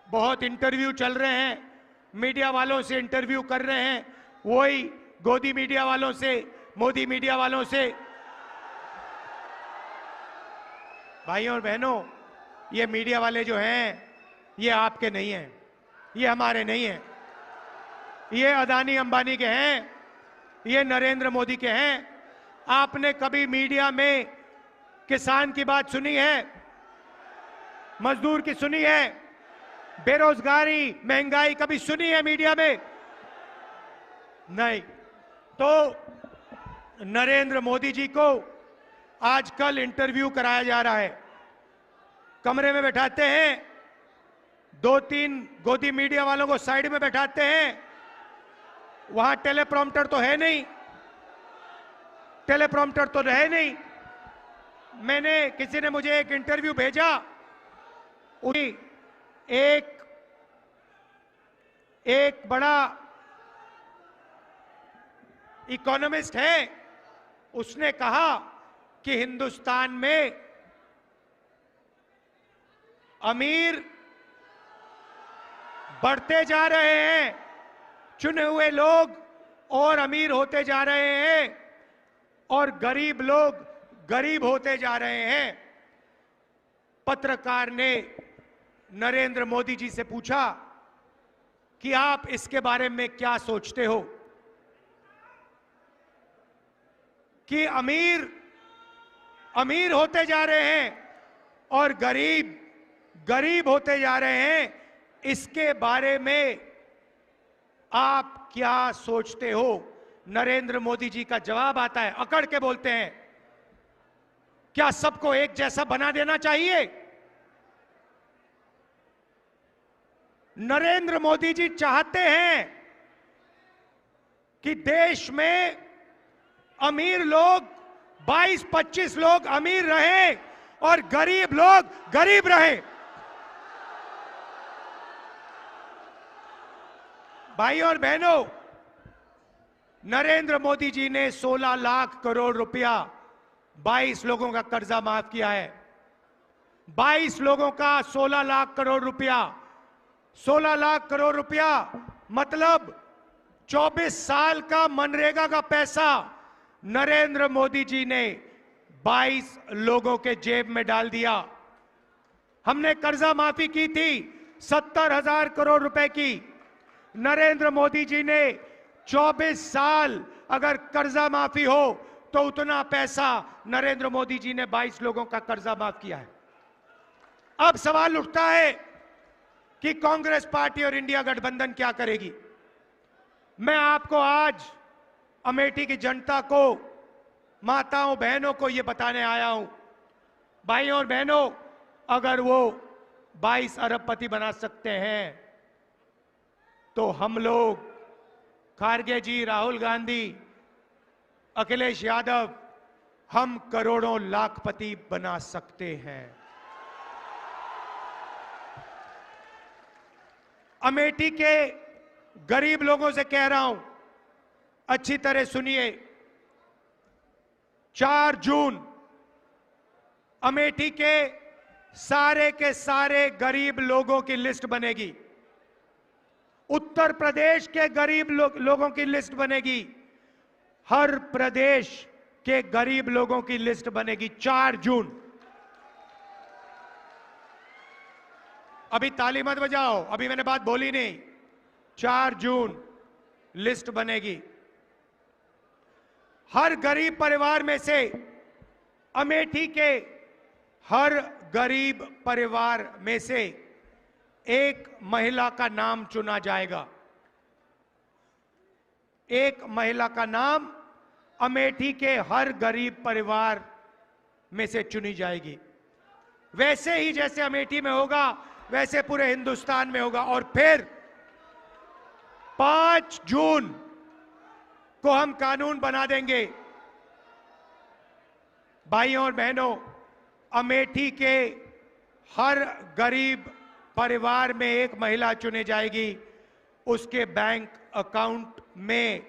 बहुत इंटरव्यू चल रहे हैं, मीडिया वालों से इंटरव्यू कर रहे हैं, वही गोदी मीडिया वालों से, मोदी मीडिया वालों से। भाइयों और बहनों, ये मीडिया वाले जो हैं ये आपके नहीं हैं, ये हमारे नहीं हैं, ये अदानी अंबानी के हैं, ये नरेंद्र मोदी के हैं। आपने कभी मीडिया में किसान की बात सुनी है? मजदूर की सुनी है? बेरोजगारी, महंगाई कभी सुनी है मीडिया में? नहीं। तो नरेंद्र मोदी जी को आजकल इंटरव्यू कराया जा रहा है। कमरे में बैठाते हैं, 2-3 गोदी मीडिया वालों को साइड में बैठाते हैं। वहां टेलीप्रॉम्प्टर तो है नहीं, टेलीप्रॉम्प्टर तो है नहीं। मैंने, किसी ने मुझे एक इंटरव्यू भेजा, एक बड़ा इकोनॉमिस्ट है, उसने कहा कि हिंदुस्तान में अमीर बढ़ते जा रहे हैं, चुने हुए लोग और अमीर होते जा रहे हैं और गरीब लोग गरीब होते जा रहे हैं। पत्रकार ने नरेंद्र मोदी जी से पूछा कि आप इसके बारे में क्या सोचते हो कि अमीर अमीर होते जा रहे हैं और गरीब गरीब होते जा रहे हैं, इसके बारे में आप क्या सोचते हो? नरेंद्र मोदी जी का जवाब आता है, अकड़ के बोलते हैं, क्या सबको एक जैसा बना देना चाहिए? नरेंद्र मोदी जी चाहते हैं कि देश में अमीर लोग 22-25 लोग अमीर रहे और गरीब लोग गरीब रहे। भाई और बहनों, नरेंद्र मोदी जी ने 16 लाख करोड़ रुपया 22 लोगों का कर्जा माफ किया है। 22 लोगों का 16 लाख करोड़ रुपया, 16 लाख करोड़ रुपया मतलब 24 साल का मनरेगा का पैसा नरेंद्र मोदी जी ने 22 लोगों के जेब में डाल दिया। हमने कर्जा माफी की थी 70,000 करोड़ रुपए की। नरेंद्र मोदी जी ने 24 साल अगर कर्जा माफी हो तो उतना पैसा नरेंद्र मोदी जी ने 22 लोगों का कर्जा माफ किया है। अब सवाल उठता है कि कांग्रेस पार्टी और इंडिया गठबंधन क्या करेगी। मैं आपको आज अमेठी की जनता को, माताओं बहनों को यह बताने आया हूं, भाइयों और बहनों, अगर वो 22 अरबपति बना सकते हैं तो हम लोग, खारगे जी, राहुल गांधी, अखिलेश यादव, हम करोड़ों लाखपति बना सकते हैं। अमेठी के गरीब लोगों से कह रहा हूं, अच्छी तरह सुनिए। 4 जून अमेठी के सारे गरीब लोगों की लिस्ट बनेगी। उत्तर प्रदेश के गरीब लोगों की लिस्ट बनेगी। हर प्रदेश के गरीब लोगों की लिस्ट बनेगी 4 जून। अभी ताली मत बजाओ, अभी मैंने बात बोली नहीं। 4 जून लिस्ट बनेगी। हर गरीब परिवार में से, अमेठी के हर गरीब परिवार में से एक महिला का नाम चुना जाएगा। एक महिला का नाम अमेठी के हर गरीब परिवार में से चुनी जाएगी। वैसे ही जैसे अमेठी में होगा वैसे पूरे हिंदुस्तान में होगा। और फिर 5 जून को हम कानून बना देंगे। भाइयों और बहनों, अमेठी के हर गरीब परिवार में एक महिला चुनी जाएगी। उसके बैंक अकाउंट में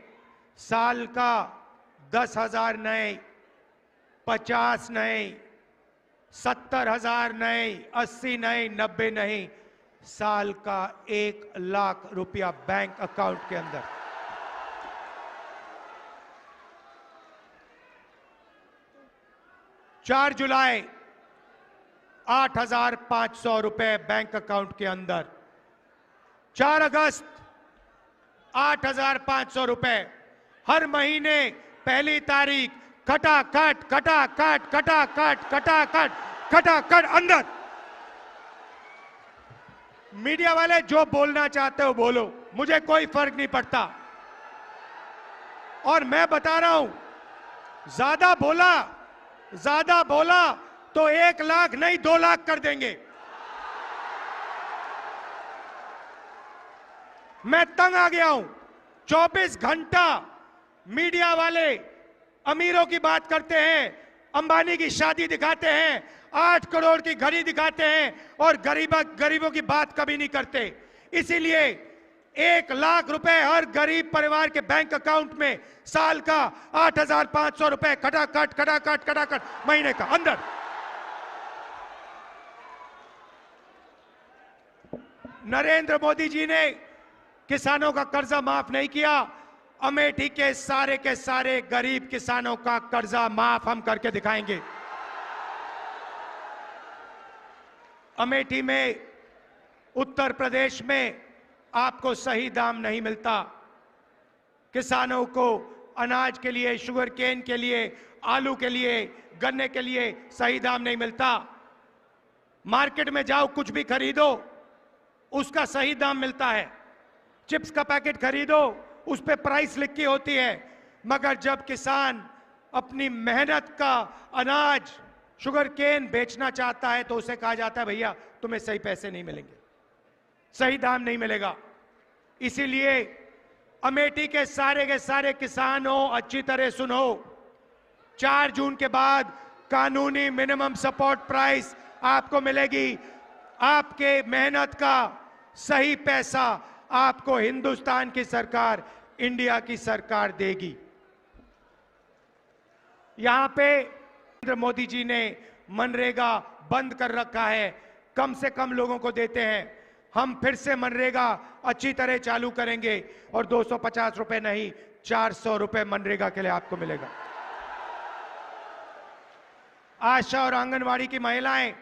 साल का 10,000 नए, 50 नए, 70,000 नए, 80 नए, 90 नहीं, साल का 1 लाख रुपया बैंक अकाउंट के अंदर। चार जुलाई 8,500 रुपए बैंक अकाउंट के अंदर। 4 अगस्त 8,500 रुपए। हर महीने पहली तारीख खटाखट खटाखट खटाखट खटाखट खटाखट अंदर। मीडिया वाले जो बोलना चाहते हो बोलो, मुझे कोई फर्क नहीं पड़ता। और मैं बता रहा हूं, ज्यादा बोला तो 1 लाख नहीं 2 लाख कर देंगे। मैं तंग आ गया हूं। 24 घंटा मीडिया वाले अमीरों की बात करते हैं, अंबानी की शादी दिखाते हैं, 8 करोड़ की घड़ी दिखाते हैं और गरीबों की बात कभी नहीं करते। इसीलिए 1 लाख रुपए हर गरीब परिवार के बैंक अकाउंट में साल का 8,500 रुपए खटाखट महीने का अंदर। नरेंद्र मोदी जी ने किसानों का कर्जा माफ नहीं किया। अमेठी के सारे गरीब किसानों का कर्जा माफ हम करके दिखाएंगे। अमेठी में, उत्तर प्रदेश में आपको सही दाम नहीं मिलता। किसानों को अनाज के लिए, शुगर केन के लिए, आलू के लिए, गन्ने के लिए सही दाम नहीं मिलता। मार्केट में जाओ, कुछ भी खरीदो, उसका सही दाम मिलता है। चिप्स का पैकेट खरीदो, उस पे प्राइस लिखी होती है, मगर जब किसान अपनी मेहनत का अनाज, शुगर केन बेचना चाहता है तो उसे कहा जाता है भैया तुम्हें सही पैसे नहीं मिलेंगे, सही दाम नहीं मिलेगा। इसीलिए अमेठी के सारे किसान हो, अच्छी तरह सुनो, 4 जून के बाद कानूनी मिनिमम सपोर्ट प्राइस आपको मिलेगी। आपके मेहनत का सही पैसा आपको हिंदुस्तान की सरकार, इंडिया की सरकार देगी। यहां पे नरेंद्र मोदी जी ने मनरेगा बंद कर रखा है, कम से कम लोगों को देते हैं। हम फिर से मनरेगा अच्छी तरह चालू करेंगे और 250 रुपए नहीं 400 रुपए मनरेगा के लिए आपको मिलेगा। आशा और आंगनवाड़ी की महिलाएं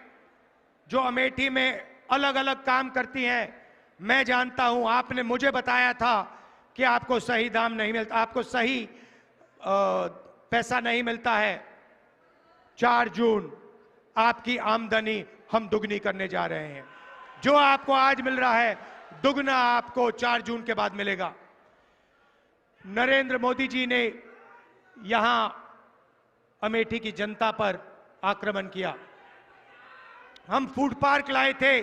जो अमेठी में अलग अलग काम करती हैं, मैं जानता हूं, आपने मुझे बताया था कि आपको सही दाम नहीं मिलता, आपको सही पैसा नहीं मिलता है। 4 जून आपकी आमदनी हम दुगनी करने जा रहे हैं। जो आपको आज मिल रहा है, दुगना आपको 4 जून के बाद मिलेगा। नरेंद्र मोदी जी ने यहां अमेठी की जनता पर आक्रमण किया। हम फूड पार्क लाए थे,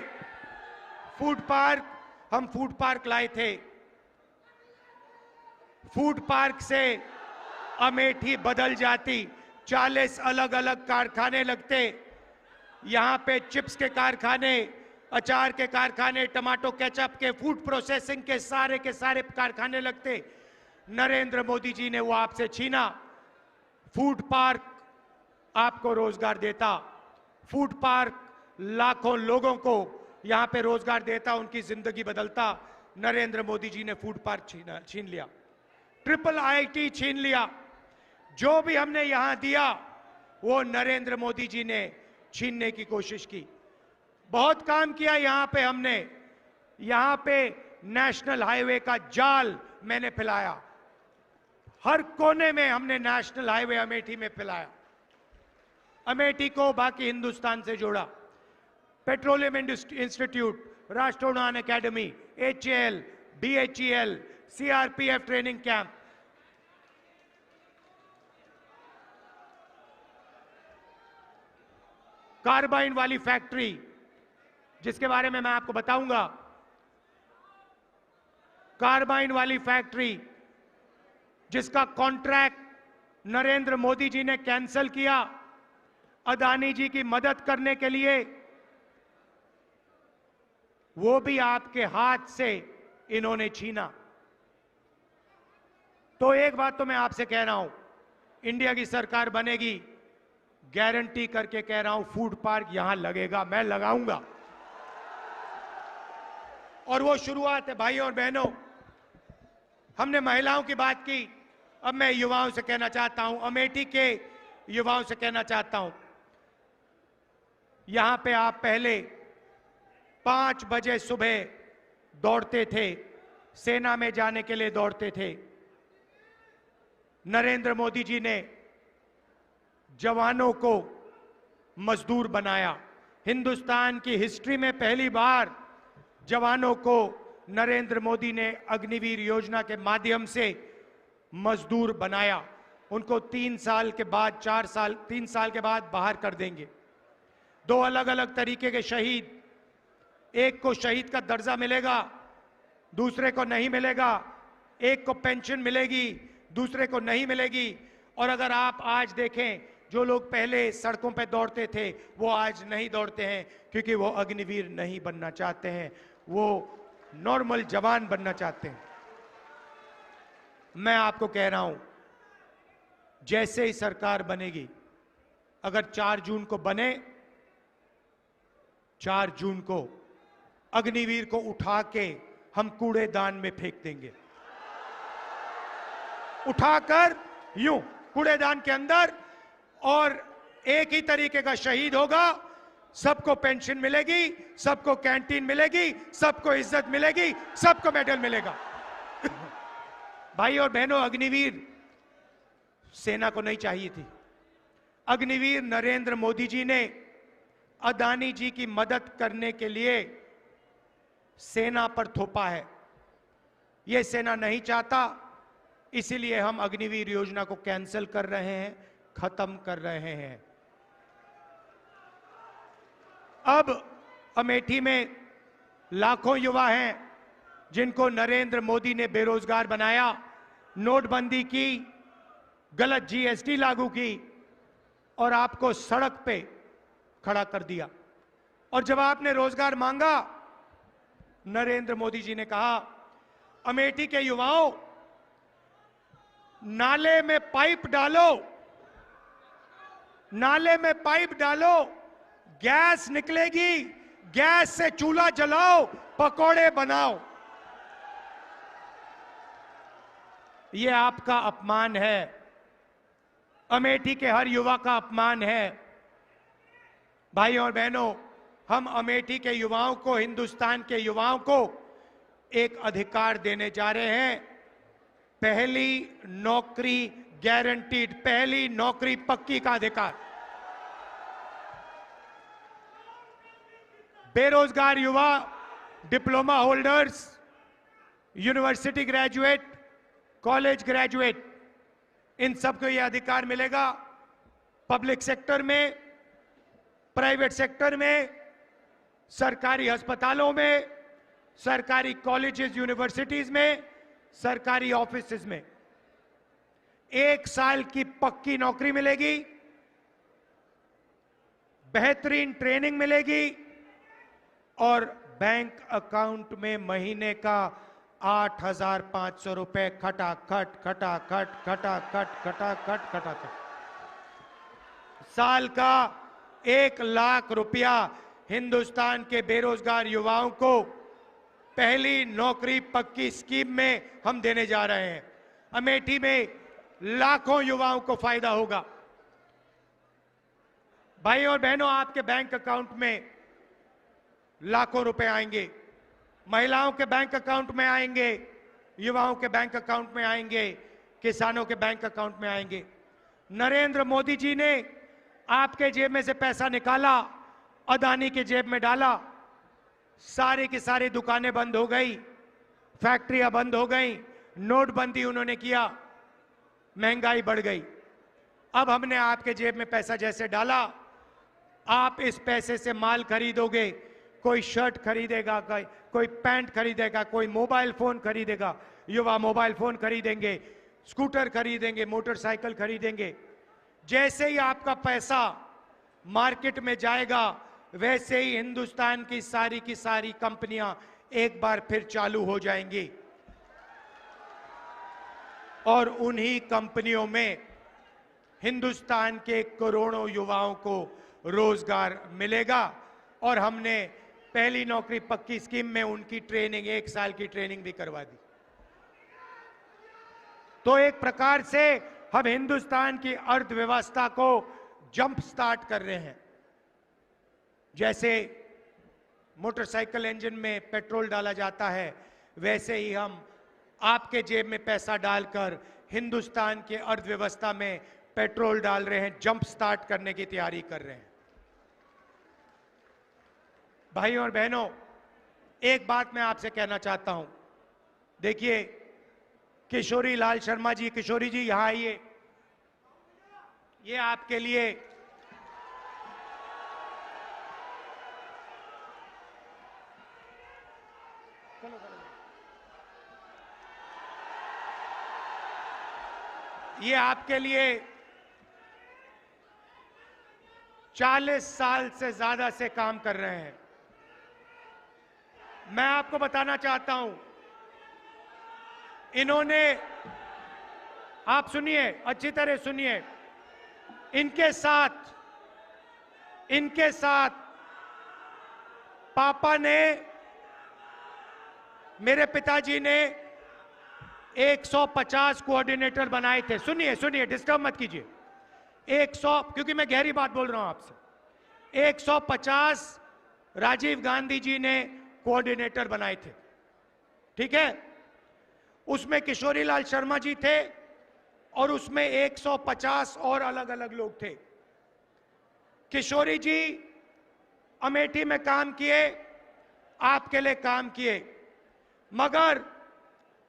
हम फूड पार्क लाए थे। फूड पार्क से अमेठी बदल जाती। 40 अलग अलग कारखाने लगते। यहां पे चिप्स के कारखाने, अचार के कारखाने, टमाटो केचप के, फूड प्रोसेसिंग के सारे कारखाने लगते। नरेंद्र मोदी जी ने वो आपसे छीना। फूड पार्क आपको रोजगार देता। फूड पार्क लाखों लोगों को यहां पे रोजगार देता, उनकी जिंदगी बदलता। नरेंद्र मोदी जी ने फूड पार्क छीन लिया, ट्रिपल IIT छीन लिया। जो भी हमने यहां दिया वो नरेंद्र मोदी जी ने छीनने की कोशिश की। बहुत काम किया यहां पे हमने। यहां पे नेशनल हाईवे का जाल मैंने फैलाया। हर कोने में हमने नेशनल हाईवे अमेठी में फैलाया। अमेठी को बाकी हिंदुस्तान से जोड़ा। Petroleum institute, Rashtriya Uran academy, HAL, BHEL, CRPF training camp, carbine वाली फैक्ट्री जिसके बारे में मैं आपको बताऊंगा। कार्बाइन वाली फैक्ट्री जिसका कॉन्ट्रैक्ट नरेंद्र मोदी जी ने कैंसिल किया अदानी जी की मदद करने के लिए, वो भी आपके हाथ से इन्होंने छीना। तो एक बात तो मैं आपसे कह रहा हूं, इंडिया की सरकार बनेगी, गारंटी करके कह रहा हूं, फूड पार्क यहां लगेगा, मैं लगाऊंगा। और वो शुरुआत है भाइयों और बहनों। हमने महिलाओं की बात की, अब मैं युवाओं से कहना चाहता हूं, अमेठी के युवाओं से कहना चाहता हूं, यहां पे आप पहले 5 बजे सुबह दौड़ते थे, सेना में जाने के लिए दौड़ते थे। नरेंद्र मोदी जी ने जवानों को मजदूर बनाया। हिंदुस्तान की हिस्ट्री में पहली बार जवानों को नरेंद्र मोदी ने अग्निवीर योजना के माध्यम से मजदूर बनाया। उनको 3 साल के बाद 3 साल के बाद बाहर कर देंगे। 2 अलग अलग तरीके के शहीद, एक को शहीद का दर्जा मिलेगा, दूसरे को नहीं मिलेगा। एक को पेंशन मिलेगी, दूसरे को नहीं मिलेगी। और अगर आप आज देखें, जो लोग पहले सड़कों पर दौड़ते थे वो आज नहीं दौड़ते हैं, क्योंकि वो अग्निवीर नहीं बनना चाहते हैं, वो नॉर्मल जवान बनना चाहते हैं। मैं आपको कह रहा हूं, जैसे ही सरकार बनेगी, अगर 4 जून को बने, 4 जून को अग्निवीर को उठा के हम कूड़ेदान में फेंक देंगे। उठाकर यूं कूड़ेदान के अंदर, और एक ही तरीके का शहीद होगा। सबको पेंशन मिलेगी, सबको कैंटीन मिलेगी, सबको इज्जत मिलेगी, सबको मेडल मिलेगा। भाई और बहनों, अग्निवीर सेना को नहीं चाहिए थी। अग्निवीर नरेंद्र मोदी जी ने अदानी जी की मदद करने के लिए सेना पर थोपा है। यह सेना नहीं चाहता, इसीलिए हम अग्निवीर योजना को कैंसिल कर रहे हैं, खत्म कर रहे हैं। अब अमेठी में लाखों युवा हैं जिनको नरेंद्र मोदी ने बेरोजगार बनाया, नोटबंदी की, गलत जीएसटी लागू की और आपको सड़क पे खड़ा कर दिया। और जब आपने रोजगार मांगा, नरेंद्र मोदी जी ने कहा, अमेठी के युवाओं, नाले में पाइप डालो, नाले में पाइप डालो, गैस निकलेगी, गैस से चूल्हा जलाओ, पकोड़े बनाओ। यह आपका अपमान है, अमेठी के हर युवा का अपमान है। भाई और बहनों, हम अमेठी के युवाओं को, हिंदुस्तान के युवाओं को एक अधिकार देने जा रहे हैं। पहली नौकरी गारंटीड, पहली नौकरी पक्की का अधिकार। बेरोजगार युवा, diploma holders, university graduate, college graduate, इन सबको यह अधिकार मिलेगा। पब्लिक सेक्टर में, प्राइवेट सेक्टर में, सरकारी अस्पतालों में, सरकारी कॉलेजेस यूनिवर्सिटीज में, सरकारी ऑफिसेज में 1 साल की पक्की नौकरी मिलेगी, बेहतरीन ट्रेनिंग मिलेगी और बैंक अकाउंट में महीने का 8,500 रुपए खटाखट खटाखट खटाखट खटाखट खटाखट, साल का 1 लाख रुपया हिंदुस्तान के बेरोजगार युवाओं को पहली नौकरी पक्की स्कीम में हम देने जा रहे हैं। अमेठी में लाखों युवाओं को फायदा होगा। भाई और बहनों, आपके बैंक अकाउंट में लाखों रुपए आएंगे, महिलाओं के बैंक अकाउंट में आएंगे, युवाओं के बैंक अकाउंट में आएंगे, किसानों के बैंक अकाउंट में आएंगे। नरेंद्र मोदी जी ने आपके जेब में से पैसा निकाला, अदानी के जेब में डाला, सारी की सारी दुकानें बंद हो गई, फैक्ट्रियां बंद हो गई, नोटबंदी उन्होंने किया, महंगाई बढ़ गई। अब हमने आपके जेब में पैसा जैसे डाला, आप इस पैसे से माल खरीदोगे, कोई शर्ट खरीदेगा, कोई पैंट खरीदेगा, कोई मोबाइल फोन खरीदेगा, युवा मोबाइल फोन खरीदेंगे, स्कूटर खरीदेंगे, मोटरसाइकिल खरीदेंगे। जैसे ही आपका पैसा मार्केट में जाएगा, वैसे ही हिंदुस्तान की सारी कंपनियां एक बार फिर चालू हो जाएंगी और उन्हीं कंपनियों में हिंदुस्तान के करोड़ों युवाओं को रोजगार मिलेगा। और हमने पहली नौकरी पक्की स्कीम में उनकी ट्रेनिंग, 1 साल की ट्रेनिंग भी करवा दी। तो एक प्रकार से हम हिंदुस्तान की अर्थव्यवस्था को जंप स्टार्ट कर रहे हैं। जैसे मोटरसाइकिल इंजन में पेट्रोल डाला जाता है, वैसे ही हम आपके जेब में पैसा डालकर हिंदुस्तान के अर्थव्यवस्था में पेट्रोल डाल रहे हैं, जंप स्टार्ट करने की तैयारी कर रहे हैं। भाइयों और बहनों, एक बात मैं आपसे कहना चाहता हूं। देखिए, किशोरी लाल शर्मा जी, किशोरी जी यहां आइए। ये आपके लिए ये आपके लिए 40 साल से ज्यादा से काम कर रहे हैं। मैं आपको बताना चाहता हूं, इन्होंने, आप सुनिए, अच्छी तरह सुनिए, इनके साथ पापा ने, मेरे पिताजी ने 150 कोऑर्डिनेटर बनाए थे। सुनिए सुनिए, डिस्टर्ब मत कीजिए। 100, क्योंकि मैं गहरी बात बोल रहा हूं आपसे। 150 राजीव गांधी जी ने कोऑर्डिनेटर बनाए थे, ठीक है। उसमें किशोरी लाल शर्मा जी थे और उसमें 150 और अलग अलग लोग थे। किशोरी जी अमेठी में काम किए, आपके लिए काम किए, मगर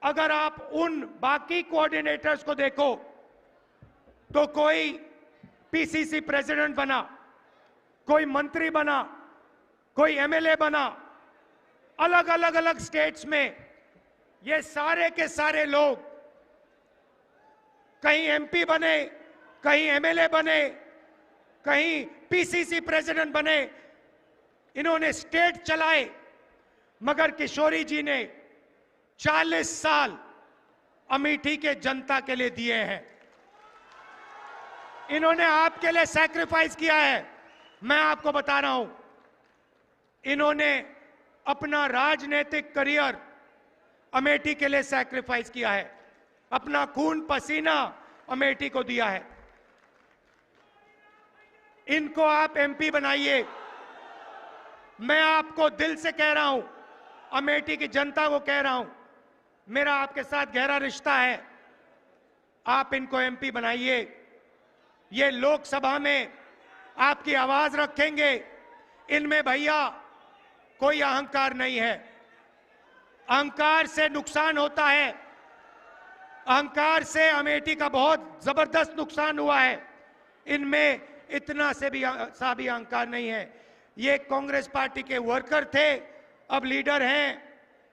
अगर आप उन बाकी कोऑर्डिनेटर्स को देखो तो कोई पीसीसी प्रेसिडेंट बना, कोई मंत्री बना, कोई एमएलए बना, अलग अलग अलग स्टेट्स में। ये सारे के सारे लोग कहीं एमपी बने, कहीं एमएलए बने, कहीं पीसीसी प्रेसिडेंट बने, इन्होंने स्टेट चलाए। मगर किशोरी जी ने 40 साल अमेठी के जनता के लिए दिए हैं। इन्होंने आपके लिए सैक्रिफाइस किया है। मैं आपको बता रहा हूं, इन्होंने अपना राजनीतिक करियर अमेठी के लिए सैक्रिफाइस किया है, अपना खून पसीना अमेठी को दिया है। इनको आप एमपी बनाइए। मैं आपको दिल से कह रहा हूं, अमेठी की जनता को कह रहा हूं, मेरा आपके साथ गहरा रिश्ता है। आप इनको एमपी बनाइए। ये लोकसभा में आपकी आवाज रखेंगे। इनमें भैया कोई अहंकार नहीं है। अहंकार से नुकसान होता है। अहंकार से अमेठी का बहुत जबरदस्त नुकसान हुआ है। इनमें इतना से भी अहंकार नहीं है। ये कांग्रेस पार्टी के वर्कर थे, अब लीडर हैं।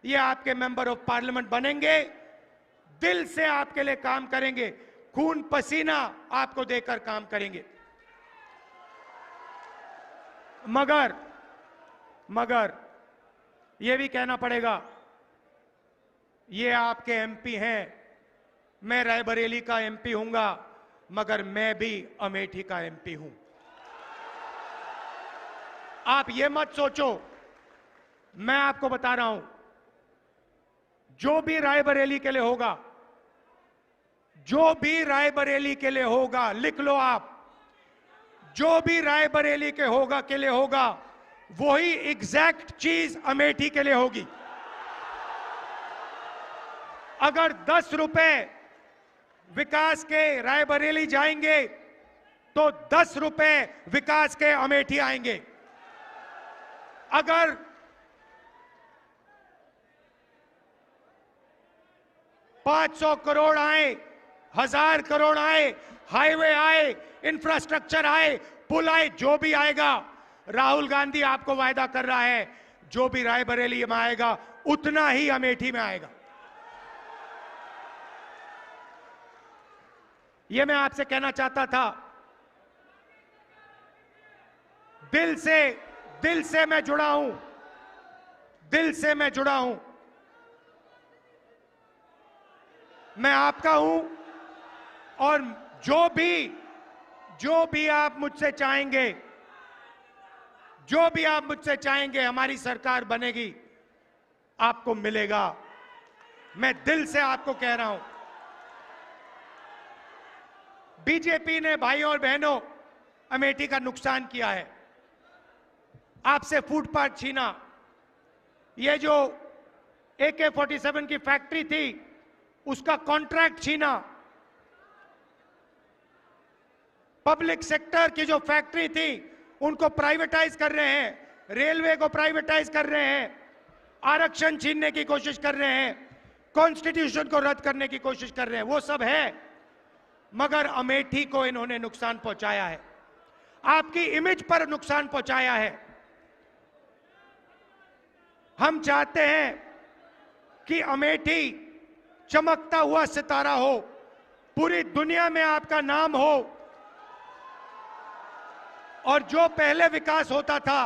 ये आपके मेंबर ऑफ पार्लियामेंट बनेंगे, दिल से आपके लिए काम करेंगे, खून पसीना आपको देकर काम करेंगे। मगर ये भी कहना पड़ेगा, ये आपके एमपी हैं, मैं रायबरेली का एमपी हूंगा, मगर मैं भी अमेठी का एमपी हूं। आप ये मत सोचो, मैं आपको बता रहा हूं, जो भी रायबरेली के लिए होगा, जो भी रायबरेली के लिए होगा, लिख लो आप, जो भी रायबरेली के लिए होगा, वही एग्जैक्ट चीज अमेठी के लिए होगी। अगर 10 रुपए विकास के रायबरेली जाएंगे तो 10 रुपए विकास के अमेठी आएंगे। अगर 500 करोड़ आए, 1000 करोड़ आए, हाईवे आए, इंफ्रास्ट्रक्चर आए, पुल आए, जो भी आएगा, राहुल गांधी आपको वायदा कर रहा है, जो भी रायबरेली में आएगा उतना ही अमेठी में आएगा। यह मैं आपसे कहना चाहता था। दिल से मैं जुड़ा हूं, दिल से मैं जुड़ा हूं। मैं आपका हूं और जो भी आप मुझसे चाहेंगे, जो भी आप मुझसे चाहेंगे, हमारी सरकार बनेगी, आपको मिलेगा। मैं दिल से आपको कह रहा हूं। बीजेपी ने भाइयों और बहनों अमेठी का नुकसान किया है। आपसे फुटपाथ छीना, ये जो AK-47 की फैक्ट्री थी उसका कॉन्ट्रैक्ट छीना, पब्लिक सेक्टर की जो फैक्ट्री थी उनको प्राइवेटाइज कर रहे हैं, रेलवे को प्राइवेटाइज कर रहे हैं, आरक्षण छीनने की कोशिश कर रहे हैं, कॉन्स्टिट्यूशन को रद्द करने की कोशिश कर रहे हैं, वो सब है, मगर अमेठी को इन्होंने नुकसान पहुंचाया है, आपकी इमेज पर नुकसान पहुंचाया है। हम चाहते हैं कि अमेठी चमकता हुआ सितारा हो, पूरी दुनिया में आपका नाम हो, और जो पहले विकास होता था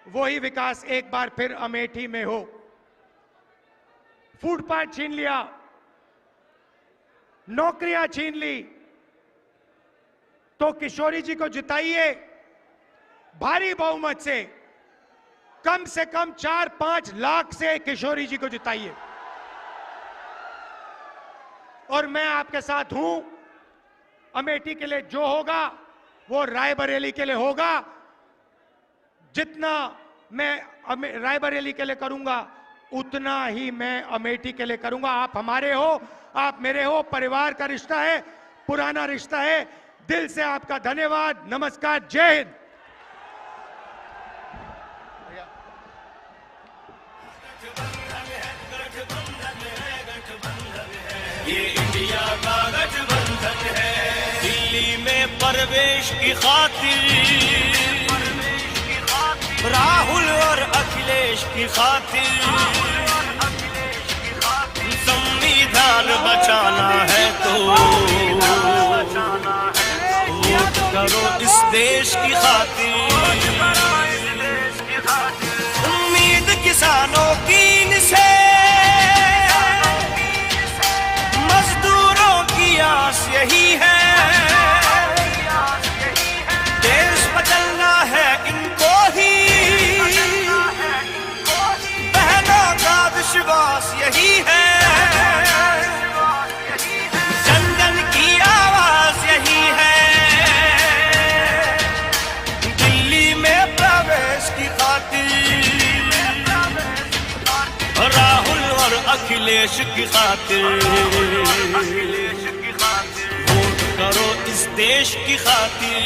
वही विकास एक बार फिर अमेठी में हो। फुटपाथ छीन लिया, नौकरियां छीन ली, तो किशोरी जी को जिताइए भारी बहुमत से कम 4-5 लाख से किशोरी जी को जिताइए। और मैं आपके साथ हूं, अमेठी के लिए जो होगा वो रायबरेली के लिए होगा। जितना मैं रायबरेली के लिए करूंगा उतना ही मैं अमेठी के लिए करूंगा। आप हमारे हो, आप मेरे हो, परिवार का रिश्ता है, पुराना रिश्ता है। दिल से आपका धन्यवाद, नमस्कार, जय हिंद। ये इंडिया का गठबंधन है, दिल्ली में प्रवेश की खातिर, राहुल और अखिलेश की खातिर, संविधान बचाना है तो वोट करो इस देश की खातिर। उम्मीद किसानों की इनसे, मजदूरों की आस यही है, देश बदलना है इनको ही, बहनों का विश्वास यही है, जन जन की आवाज यही है। दिल्ली में प्रवेश की खातिर, राहुल और अखिलेश की खातिर, वोट करो इस देश की खातिर।